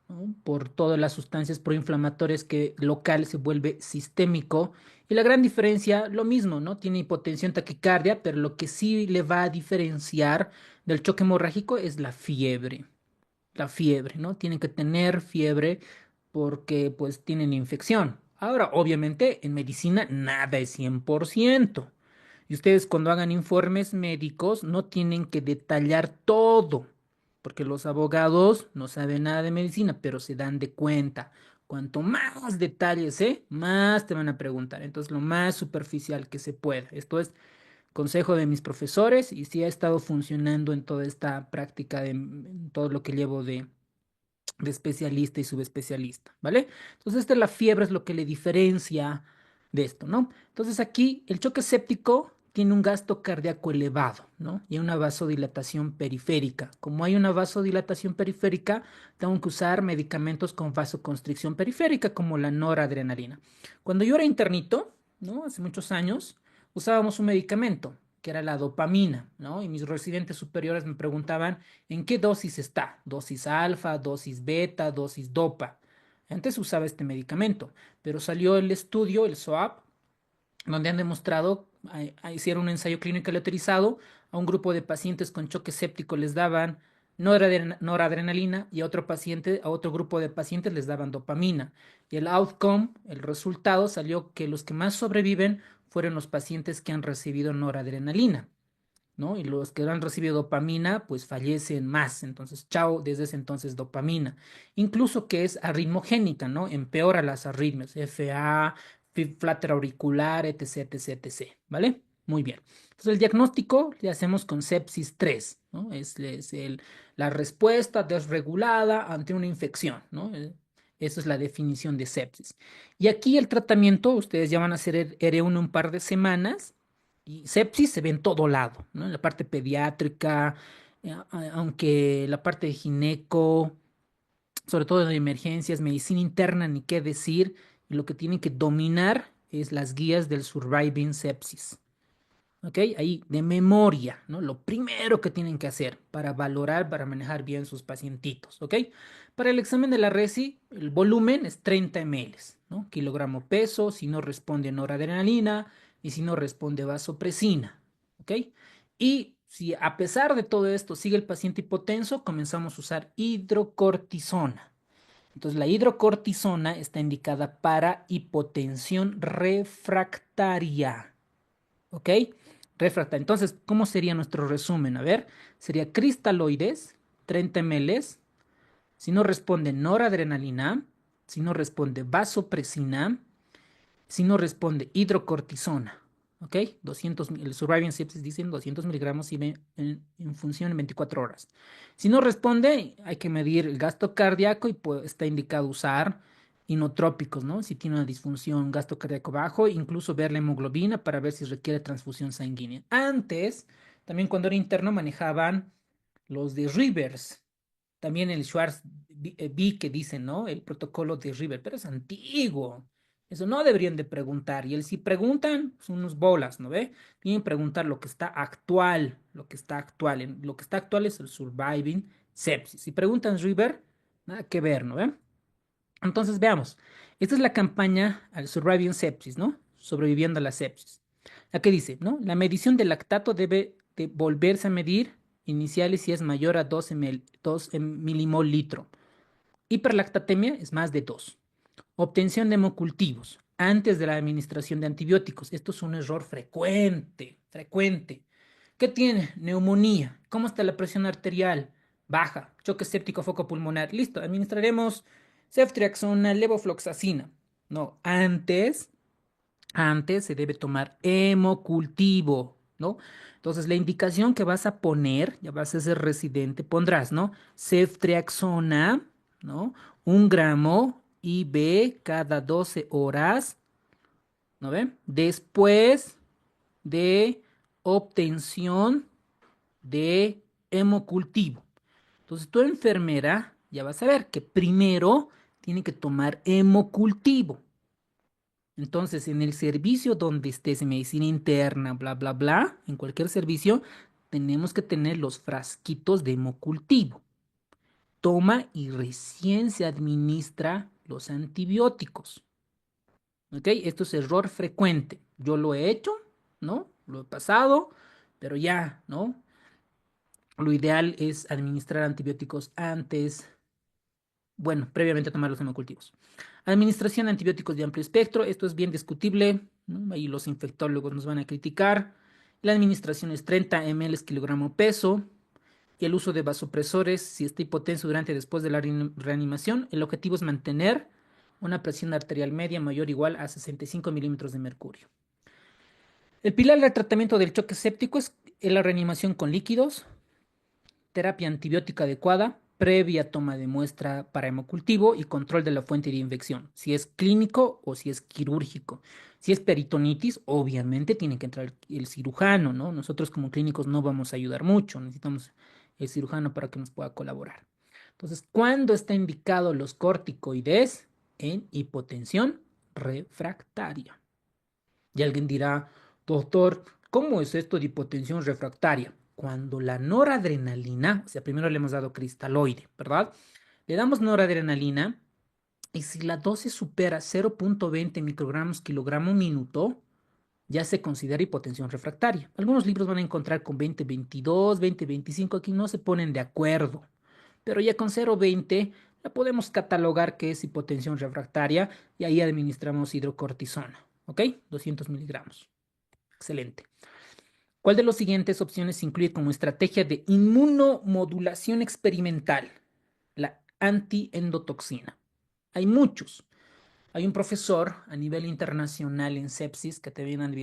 ¿no? Por todas las sustancias proinflamatorias que local se vuelve sistémico. Y la gran diferencia, lo mismo, ¿no? Tiene hipotensión taquicardia, pero lo que sí le va a diferenciar del choque hemorrágico es la fiebre. La fiebre, ¿no? Tienen que tener fiebre porque pues tienen infección. Ahora, obviamente, en medicina nada es 100%. Y ustedes cuando hagan informes médicos no tienen que detallar todo, porque los abogados no saben nada de medicina, pero se dan de cuenta. Cuanto más detalles, más te van a preguntar. Entonces, lo más superficial que se pueda. Esto es consejo de mis profesores y sí ha estado funcionando en toda esta práctica en todo lo que llevo de especialista y subespecialista, ¿vale? Entonces, esta es la fiebre, es lo que le diferencia de esto, ¿no? Entonces, aquí el choque séptico tiene un gasto cardíaco elevado, ¿no? Y una vasodilatación periférica. Como hay una vasodilatación periférica, tengo que usar medicamentos con vasoconstricción periférica, como la noradrenalina. Cuando yo era internito, ¿no? Hace muchos años, usábamos un medicamento que era la dopamina, ¿no? Y mis residentes superiores me preguntaban, ¿en qué dosis está? ¿Dosis alfa, dosis beta, dosis dopa? Antes usaba este medicamento, pero salió el estudio, el SOAP, donde han demostrado, hicieron un ensayo clínico aleatorizado, a un grupo de pacientes con choque séptico les daban noradrenalina y a otro paciente, a otro grupo de pacientes les daban dopamina. Y el outcome, el resultado salió que los que más sobreviven fueron los pacientes que han recibido noradrenalina, ¿no? Y los que han recibido dopamina, pues fallecen más. Entonces, chao, desde ese entonces dopamina. Incluso que es arritmogénica, ¿no? Empeora las arritmias, FA, flutter auricular, etc, etc, etc, ¿vale? Muy bien. Entonces, el diagnóstico le hacemos con sepsis 3, ¿no? La respuesta desregulada ante una infección, ¿no? Esa es la definición de sepsis. Y aquí el tratamiento, ustedes ya van a hacer R1 un par de semanas y sepsis se ve en todo lado, ¿no? En la parte pediátrica, aunque la parte de gineco, sobre todo de emergencias, medicina interna, ni qué decir, y lo que tienen que dominar es las guías del Surviving Sepsis. ¿Ok? Ahí de memoria, ¿no? Lo primero que tienen que hacer para valorar, para manejar bien sus pacientitos, ¿ok? Para el examen de la RESI, el volumen es 30 ml, ¿no? Kilogramo peso, si no responde noradrenalina y si no responde vasopresina, ¿ok? Y si a pesar de todo esto sigue el paciente hipotenso, comenzamos a usar hidrocortisona. Entonces, la hidrocortisona está indicada para hipotensión refractaria. ¿Ok? Refractaria. Entonces, ¿cómo sería nuestro resumen? A ver, sería cristaloides, 30 ml. Si no responde noradrenalina, si no responde vasopresina, si no responde hidrocortisona. ¿Ok? 200, el Surviving Sepsis dicen 200 miligramos y en función en 24 horas. Si no responde, hay que medir el gasto cardíaco y pues, está indicado usar inotrópicos, ¿no? Si tiene una disfunción gasto cardíaco bajo, incluso ver la hemoglobina para ver si requiere transfusión sanguínea. Antes, también cuando era interno, manejaban los de Rivers, también el Schwartz vi que dicen, ¿no? El protocolo de River, pero es antiguo. Eso no deberían de preguntar. Y el si preguntan, son unos bolas, ¿no ve? Tienen que preguntar lo que está actual, lo que está actual. Lo que está actual es el surviving sepsis. Si preguntan River, nada que ver, ¿no ve? Entonces veamos. Esta es la campaña al surviving sepsis, ¿no? Sobreviviendo a la sepsis. La que dice, ¿no? La medición del lactato debe de volverse a medir iniciales si es mayor a 2 milimol litro. Hiperlactatemia es más de 2. Obtención de hemocultivos antes de la administración de antibióticos. Esto es un error frecuente, frecuente. ¿Qué tiene? Neumonía. ¿Cómo está la presión arterial? Baja. Choque séptico foco pulmonar. Listo. Administraremos ceftriaxona, levofloxacina. No, antes se debe tomar hemocultivo, ¿no? Entonces, la indicación que vas a poner, ya vas a ser residente, pondrás, ¿no? Ceftriaxona, ¿no? 1 gramo IV cada 12 horas, ¿no ve? Después de obtención de hemocultivo. Entonces, tu enfermera ya vas a ver que primero tiene que tomar hemocultivo. Entonces, en el servicio donde estés, en medicina interna, bla, bla, bla, en cualquier servicio, tenemos que tener los frasquitos de hemocultivo. Toma y recién se administra los antibióticos. ¿Ok? Esto es error frecuente. Yo lo he hecho, ¿no? Lo he pasado, pero ya, ¿no? Lo ideal es administrar antibióticos antes, bueno, previamente tomar los hemocultivos. Administración de antibióticos de amplio espectro, esto es bien discutible, ¿no? Ahí los infectólogos nos van a criticar. La administración es 30 ml kilogramo peso. Y el uso de vasopresores, si está hipotenso durante y después de la reanimación, el objetivo es mantener una presión arterial media mayor o igual a 65 milímetros de mercurio. El pilar del tratamiento del choque séptico es la reanimación con líquidos, terapia antibiótica adecuada, previa toma de muestra para hemocultivo y control de la fuente de infección, si es clínico o si es quirúrgico. Si es peritonitis, obviamente tiene que entrar el cirujano, ¿no? Nosotros como clínicos no vamos a ayudar mucho, necesitamos el cirujano para que nos pueda colaborar. Entonces, ¿cuándo está indicado los corticoides? En hipotensión refractaria. Y alguien dirá, doctor, ¿cómo es esto de hipotensión refractaria? Cuando la noradrenalina, o sea, primero le hemos dado cristaloide, ¿verdad? Le damos noradrenalina y si la dosis supera 0.20 microgramos kilogramo minuto, ya se considera hipotensión refractaria. Algunos libros van a encontrar con 20-22, 20-25, aquí no se ponen de acuerdo, pero ya con 0.20 la podemos catalogar que es hipotensión refractaria y ahí administramos hidrocortisona, ¿ok? 200 miligramos. Excelente. ¿Cuál de las siguientes opciones se incluye como estrategia de inmunomodulación experimental? La antiendotoxina. Hay muchos. Hay un profesor a nivel internacional en sepsis que te vienen a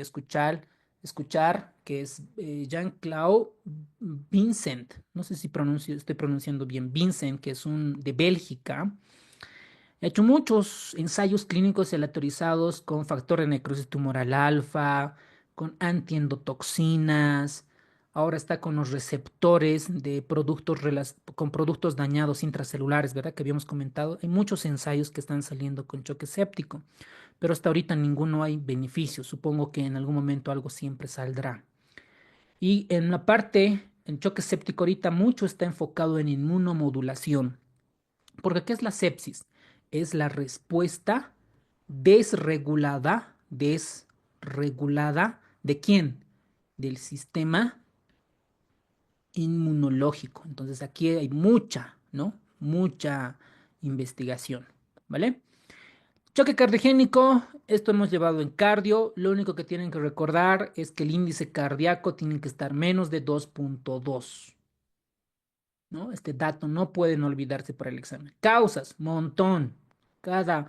escuchar, que es Jean-Claude Vincent. No sé si estoy pronunciando bien. Vincent, que es de Bélgica. Ha hecho muchos ensayos clínicos aleatorizados con factor de necrosis tumoral alfa, con antiendotoxinas. Ahora está con los receptores de con productos dañados intracelulares, ¿verdad? Que habíamos comentado. Hay muchos ensayos que están saliendo con choque séptico, pero hasta ahorita ninguno hay beneficio. Supongo que en algún momento algo siempre saldrá. Y en la parte, en choque séptico ahorita mucho está enfocado en inmunomodulación. Porque ¿qué es la sepsis? Es la respuesta desregulada, ¿de quién? Del sistema inmunológico. Entonces aquí hay mucha, ¿no? Mucha investigación, ¿vale? Choque cardiogénico, esto hemos llevado en cardio. Lo único que tienen que recordar es que el índice cardíaco tiene que estar menos de 2.2. ¿No? Este dato no pueden olvidarse para el examen. Causas, montón. Cada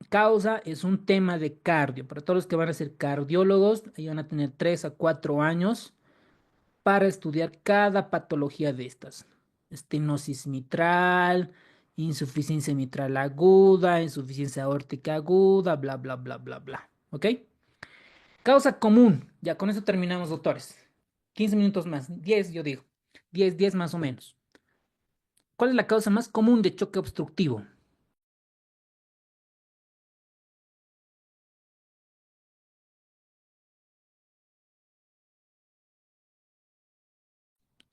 causa es un tema de cardio. Para todos los que van a ser cardiólogos, ahí van a tener 3 a 4 años para estudiar cada patología de estas. Estenosis mitral, insuficiencia mitral aguda, insuficiencia aórtica aguda, bla, bla, bla, bla, bla. ¿Ok? Causa común. Ya con eso terminamos, doctores. 15 minutos más. 10, yo digo. 10 más o menos. ¿Cuál es la causa más común de choque obstructivo?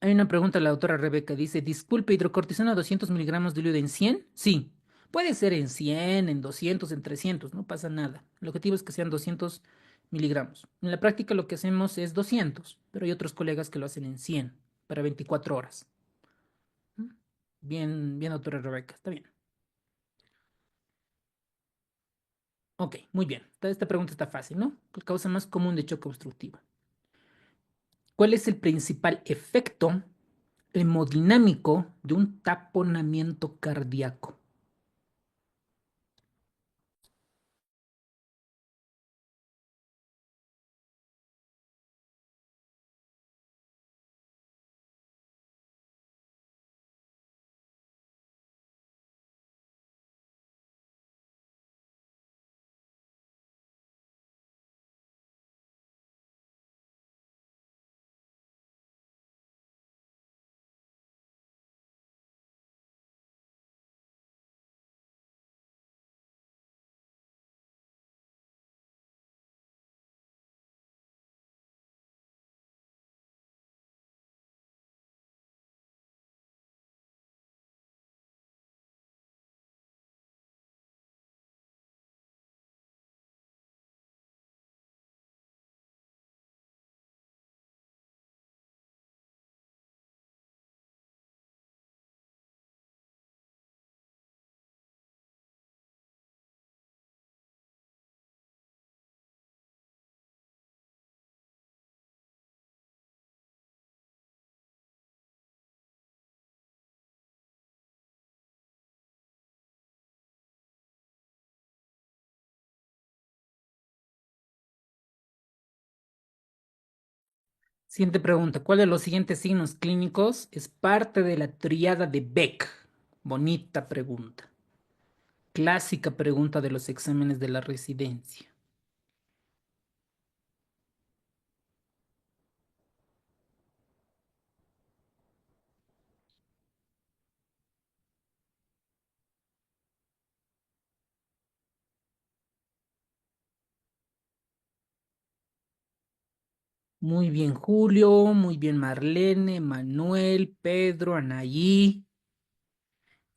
Hay una pregunta de la doctora Rebeca. Dice, disculpe, hidrocortisona 200 miligramos diluido en 100. Sí, puede ser en 100, en 200, en 300. No pasa nada. El objetivo es que sean 200 miligramos. En la práctica lo que hacemos es 200, pero hay otros colegas que lo hacen en 100 para 24 horas. ¿Mm? Bien, bien, doctora Rebeca. Está bien. Ok, muy bien. Esta pregunta está fácil, ¿no? ¿Qué causa más común de choque obstructivo? ¿Cuál es el principal efecto hemodinámico de un taponamiento cardíaco? Siguiente pregunta. ¿Cuál de los siguientes signos clínicos es parte de la tríada de Beck? Bonita pregunta. Clásica pregunta de los exámenes de la residencia. Muy bien, Julio. Muy bien, Marlene, Manuel, Pedro, Anaí,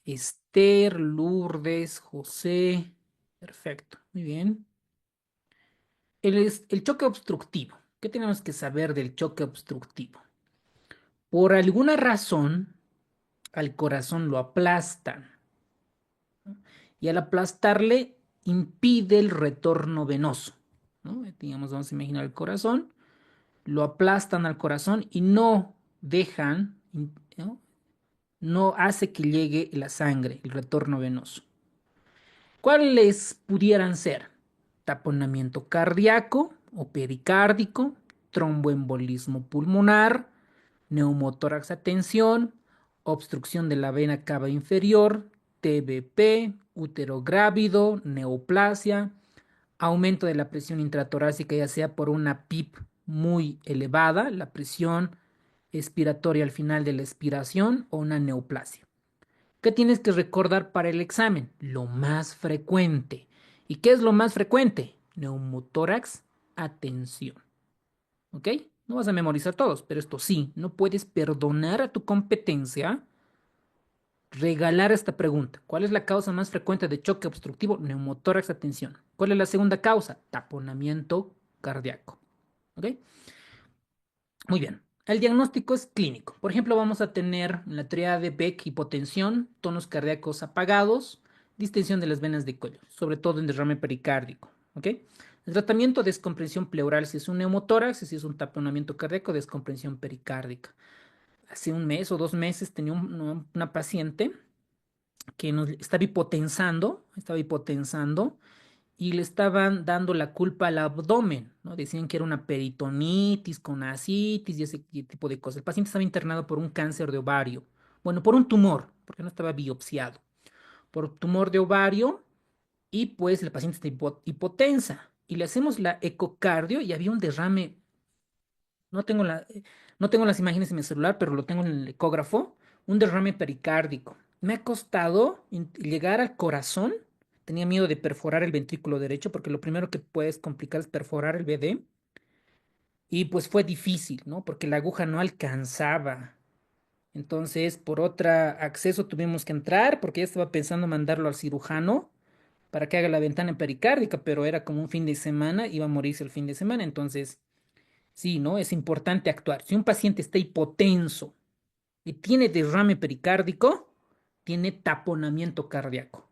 Esther, Lourdes, José. Perfecto. Muy bien. El choque obstructivo. ¿Qué tenemos que saber del choque obstructivo? Por alguna razón, al corazón lo aplastan, ¿no? Y al aplastarle impide el retorno venoso, ¿no? Digamos, vamos a imaginar el corazón, lo aplastan al corazón y no dejan, ¿no? No hace que llegue la sangre, el retorno venoso. ¿Cuáles pudieran ser? Taponamiento cardíaco o pericárdico, tromboembolismo pulmonar, neumotórax a tensión, obstrucción de la vena cava inferior, TBP, útero grávido, neoplasia, aumento de la presión intratorácica, ya sea por una PIP muy elevada, la presión expiratoria al final de la expiración, o una neoplasia. ¿Qué tienes que recordar para el examen? Lo más frecuente. ¿Y qué es lo más frecuente? Neumotórax a tensión. ¿Ok? No vas a memorizar todos, pero esto sí, no puedes perdonar a tu competencia regalar esta pregunta. ¿Cuál es la causa más frecuente de choque obstructivo? Neumotórax a tensión. ¿Cuál es la segunda causa? Taponamiento cardíaco. ¿Ok? Muy bien. El diagnóstico es clínico. Por ejemplo, vamos a tener la tríada de Beck, hipotensión, tonos cardíacos apagados, distensión de las venas de cuello, sobre todo en derrame pericárdico. ¿Ok? El tratamiento de descompresión pleural, si es un neumotórax, si es un taponamiento cardíaco, descompresión pericárdica. Hace un mes o 2 meses tenía una paciente que nos estaba hipotensando y le estaban dando la culpa al abdomen, ¿no? Decían que era una peritonitis con ascitis y ese tipo de cosas. El paciente estaba internado por un cáncer de ovario, bueno, por un tumor, porque no estaba biopsiado. por tumor de ovario y pues la paciente está hipotensa. Y le hacemos la ecocardio y había un derrame. No tengo no tengo las imágenes en mi celular, pero lo tengo en el ecógrafo. Un derrame pericárdico. Me ha costado llegar al corazón. Tenía miedo de perforar el ventrículo derecho porque lo primero que puedes complicar es perforar el BD. Y pues fue difícil, ¿no? Porque la aguja no alcanzaba. Entonces, por otro acceso tuvimos que entrar porque ya estaba pensando mandarlo al cirujano para que haga la ventana pericárdica, pero era como un fin de semana, iba a morirse el fin de semana. Entonces, sí, ¿no? Es importante actuar. Si un paciente está hipotenso y tiene derrame pericárdico, tiene taponamiento cardíaco.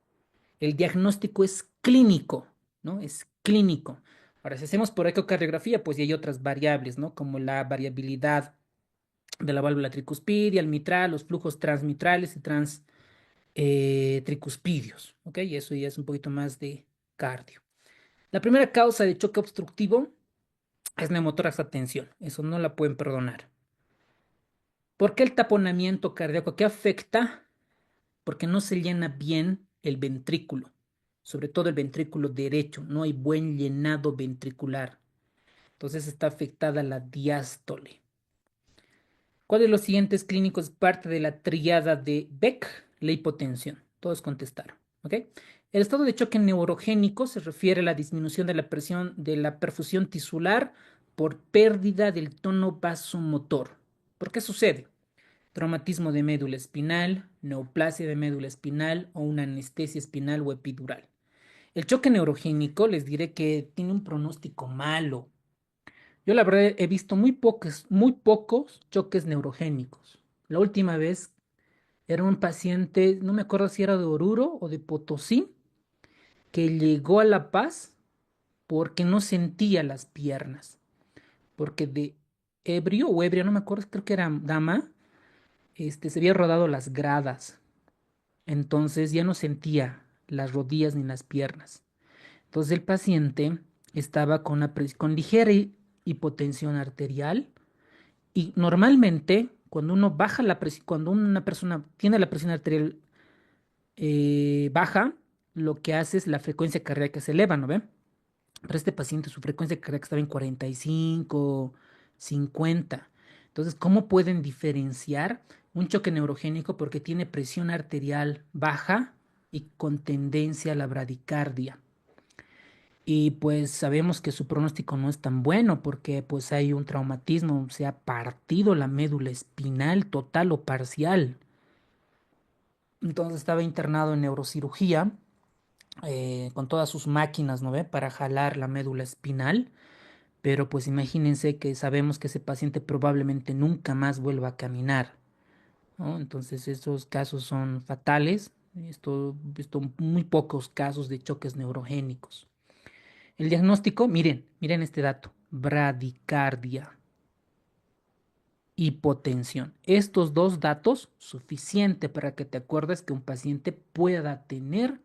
El diagnóstico es clínico, ¿no? Es clínico. Ahora, si hacemos por ecocardiografía, pues ya hay otras variables, ¿no? Como la variabilidad de la válvula tricuspidia, el mitral, los flujos transmitrales y tricuspidios, ¿ok? Y eso ya es un poquito más de cardio. La primera causa de choque obstructivo es neumotórax a tensión. Eso no la pueden perdonar. ¿Por qué el taponamiento cardíaco? ¿Qué afecta? Porque no se llena bien el ventrículo, sobre todo el ventrículo derecho. No hay buen llenado ventricular. Entonces está afectada la diástole. ¿Cuál de los siguientes clínicos es parte de la tríada de Beck? La hipotensión. Todos contestaron. ¿Ok? El estado de choque neurogénico se refiere a la disminución de la presión de la perfusión tisular por pérdida del tono vasomotor. ¿Por qué sucede? Traumatismo de médula espinal, neoplasia de médula espinal o una anestesia espinal o epidural. El choque neurogénico les diré que tiene un pronóstico malo. Yo la verdad he visto muy pocos choques neurogénicos. La última vez era un paciente, no me acuerdo si era de Oruro o de Potosí, que llegó a La Paz porque no sentía las piernas, porque de ebrio o ebria, no me acuerdo, creo que era dama, se había rodado las gradas, entonces ya no sentía las rodillas ni las piernas. Entonces el paciente estaba con ligera hipotensión arterial y normalmente cuando uno baja la presión, cuando una persona tiene la presión arterial baja, lo que hace es la frecuencia cardíaca se eleva, ¿no ve? Pero este paciente su frecuencia cardíaca estaba en 45, 50. Entonces, ¿cómo pueden diferenciar un choque neurogénico? Porque tiene presión arterial baja y con tendencia a la bradicardia. Y pues sabemos que su pronóstico no es tan bueno porque pues hay un traumatismo, se ha partido la médula espinal total o parcial. Entonces estaba internado en neurocirugía con todas sus máquinas, ¿no ve? Para jalar la médula espinal. Pero pues imagínense que sabemos que ese paciente probablemente nunca más vuelva a caminar, ¿no? Entonces esos casos son fatales. Esto muy pocos casos de choques neurogénicos. El diagnóstico, miren este dato, bradicardia, hipotensión. Estos dos datos, suficiente para que te acuerdes que un paciente pueda tener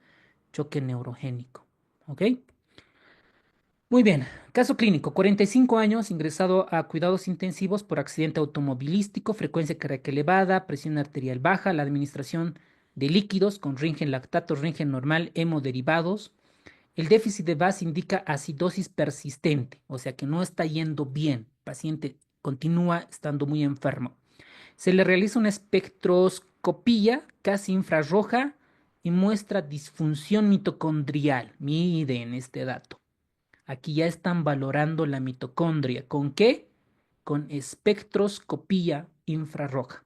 choque neurogénico. ¿Ok? Muy bien, caso clínico, 45 años, ingresado a cuidados intensivos por accidente automovilístico, frecuencia cardíaca elevada, presión arterial baja, la administración de líquidos con Ringen lactato, Ringen normal, hemoderivados. El déficit de VAS indica acidosis persistente, o sea que no está yendo bien, el paciente continúa estando muy enfermo. Se le realiza una espectroscopía casi infrarroja y muestra disfunción mitocondrial. Miren este dato. Aquí ya están valorando la mitocondria. ¿Con qué? Con espectroscopía infrarroja.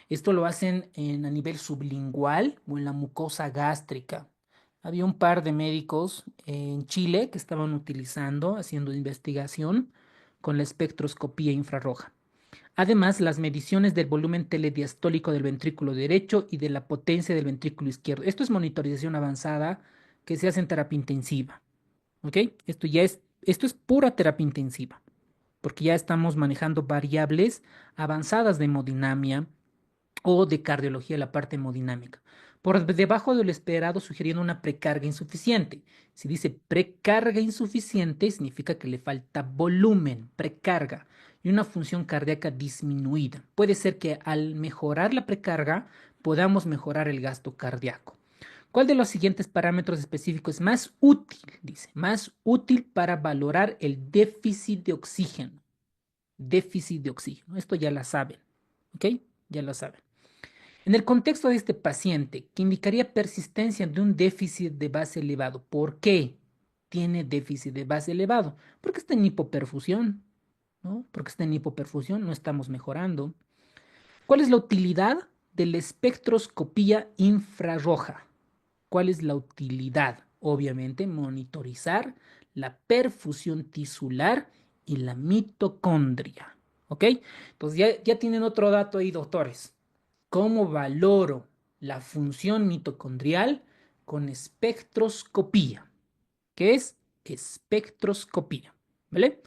Esto lo hacen a nivel sublingual o en la mucosa gástrica. Había un par de médicos en Chile que estaban haciendo investigación con la espectroscopía infrarroja. Además, las mediciones del volumen telediastólico del ventrículo derecho y de la potencia del ventrículo izquierdo. Esto es monitorización avanzada que se hace en terapia intensiva. ¿Ok? Esto es pura terapia intensiva, porque ya estamos manejando variables avanzadas de hemodinamia o de cardiología, la parte hemodinámica. Por debajo de lo esperado, sugiriendo una precarga insuficiente. Si dice precarga insuficiente, significa que le falta volumen, precarga, y una función cardíaca disminuida. Puede ser que al mejorar la precarga podamos mejorar el gasto cardíaco. ¿Cuál de los siguientes parámetros específicos es más útil? Dice, más útil para valorar el déficit de oxígeno. Déficit de oxígeno. Esto ya la saben, ¿ok? Ya lo saben. En el contexto de este paciente, que indicaría persistencia de un déficit de base elevado. ¿Por qué tiene déficit de base elevado? Porque está en hipoperfusión, ¿no? Porque está en hipoperfusión, no estamos mejorando. ¿Cuál es la utilidad de la espectroscopía infrarroja? ¿Cuál es la utilidad? Obviamente, monitorizar la perfusión tisular y la mitocondria. ¿Ok? Entonces ya tienen otro dato ahí, doctores. ¿Cómo valoro la función mitocondrial con espectroscopía? ¿Qué es espectroscopía? ¿Vale?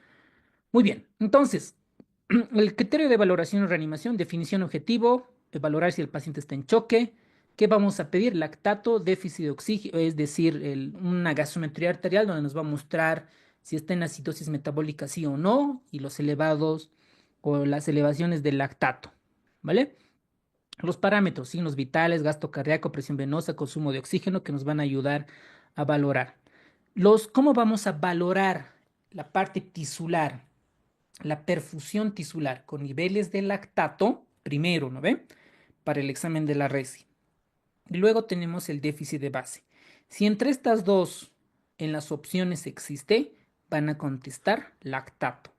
Muy bien. Entonces, el criterio de valoración y reanimación, definición objetivo, valorar si el paciente está en choque. ¿Qué vamos a pedir? Lactato, déficit de oxígeno, es decir, una gasometría arterial donde nos va a mostrar si está en acidosis metabólica sí o no, y los elevados o las elevaciones del lactato. ¿Vale? Los parámetros, signos vitales, gasto cardíaco, presión venosa, consumo de oxígeno que nos van a ayudar a valorar. ¿Cómo vamos a valorar la parte tisular? La perfusión tisular con niveles de lactato, primero, ¿no ve? Para el examen de la RESI. Y luego tenemos el déficit de base. Si entre estas dos en las opciones existe, van a contestar lactato.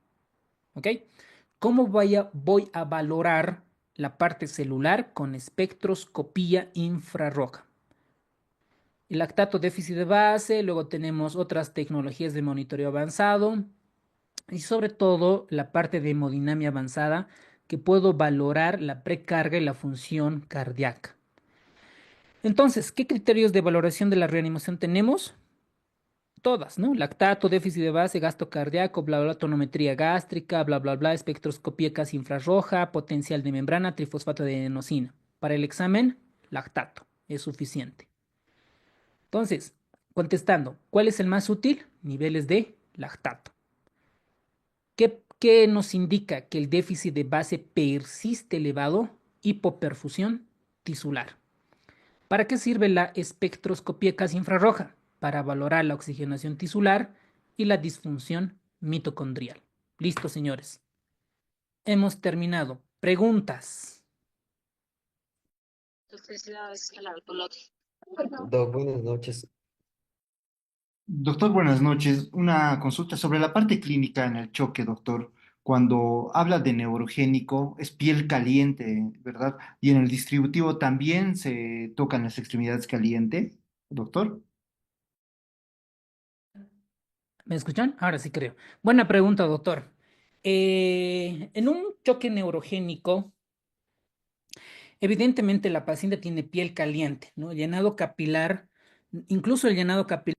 ¿Ok? ¿Cómo voy a valorar la parte celular con espectroscopía infrarroja? El lactato déficit de base, luego tenemos otras tecnologías de monitoreo avanzado y sobre todo la parte de hemodinamia avanzada que puedo valorar la precarga y la función cardíaca. Entonces, ¿qué criterios de valoración de la reanimación tenemos? Todas, ¿no? Lactato, déficit de base, gasto cardíaco, bla, bla, tonometría gástrica, bla, bla, bla, espectroscopía casi infrarroja, potencial de membrana, trifosfato de adenosina. Para el examen, lactato, es suficiente. Entonces, contestando, ¿cuál es el más útil? Niveles de lactato. ¿Qué nos indica que el déficit de base persiste elevado? Hipoperfusión tisular. ¿Para qué sirve la espectroscopía casi infrarroja? Para valorar la oxigenación tisular y la disfunción mitocondrial. Listo, señores. Hemos terminado. Preguntas. Buenas noches. Doctor, buenas noches. Una consulta sobre la parte clínica en el choque, doctor. Cuando habla de neurogénico, es piel caliente, ¿verdad? Y en el distributivo también se tocan las extremidades caliente, doctor. ¿Me escuchan? Ahora sí creo. Buena pregunta, doctor. En un choque neurogénico, evidentemente la paciente tiene piel caliente, ¿no? Llenado capilar, incluso el llenado capilar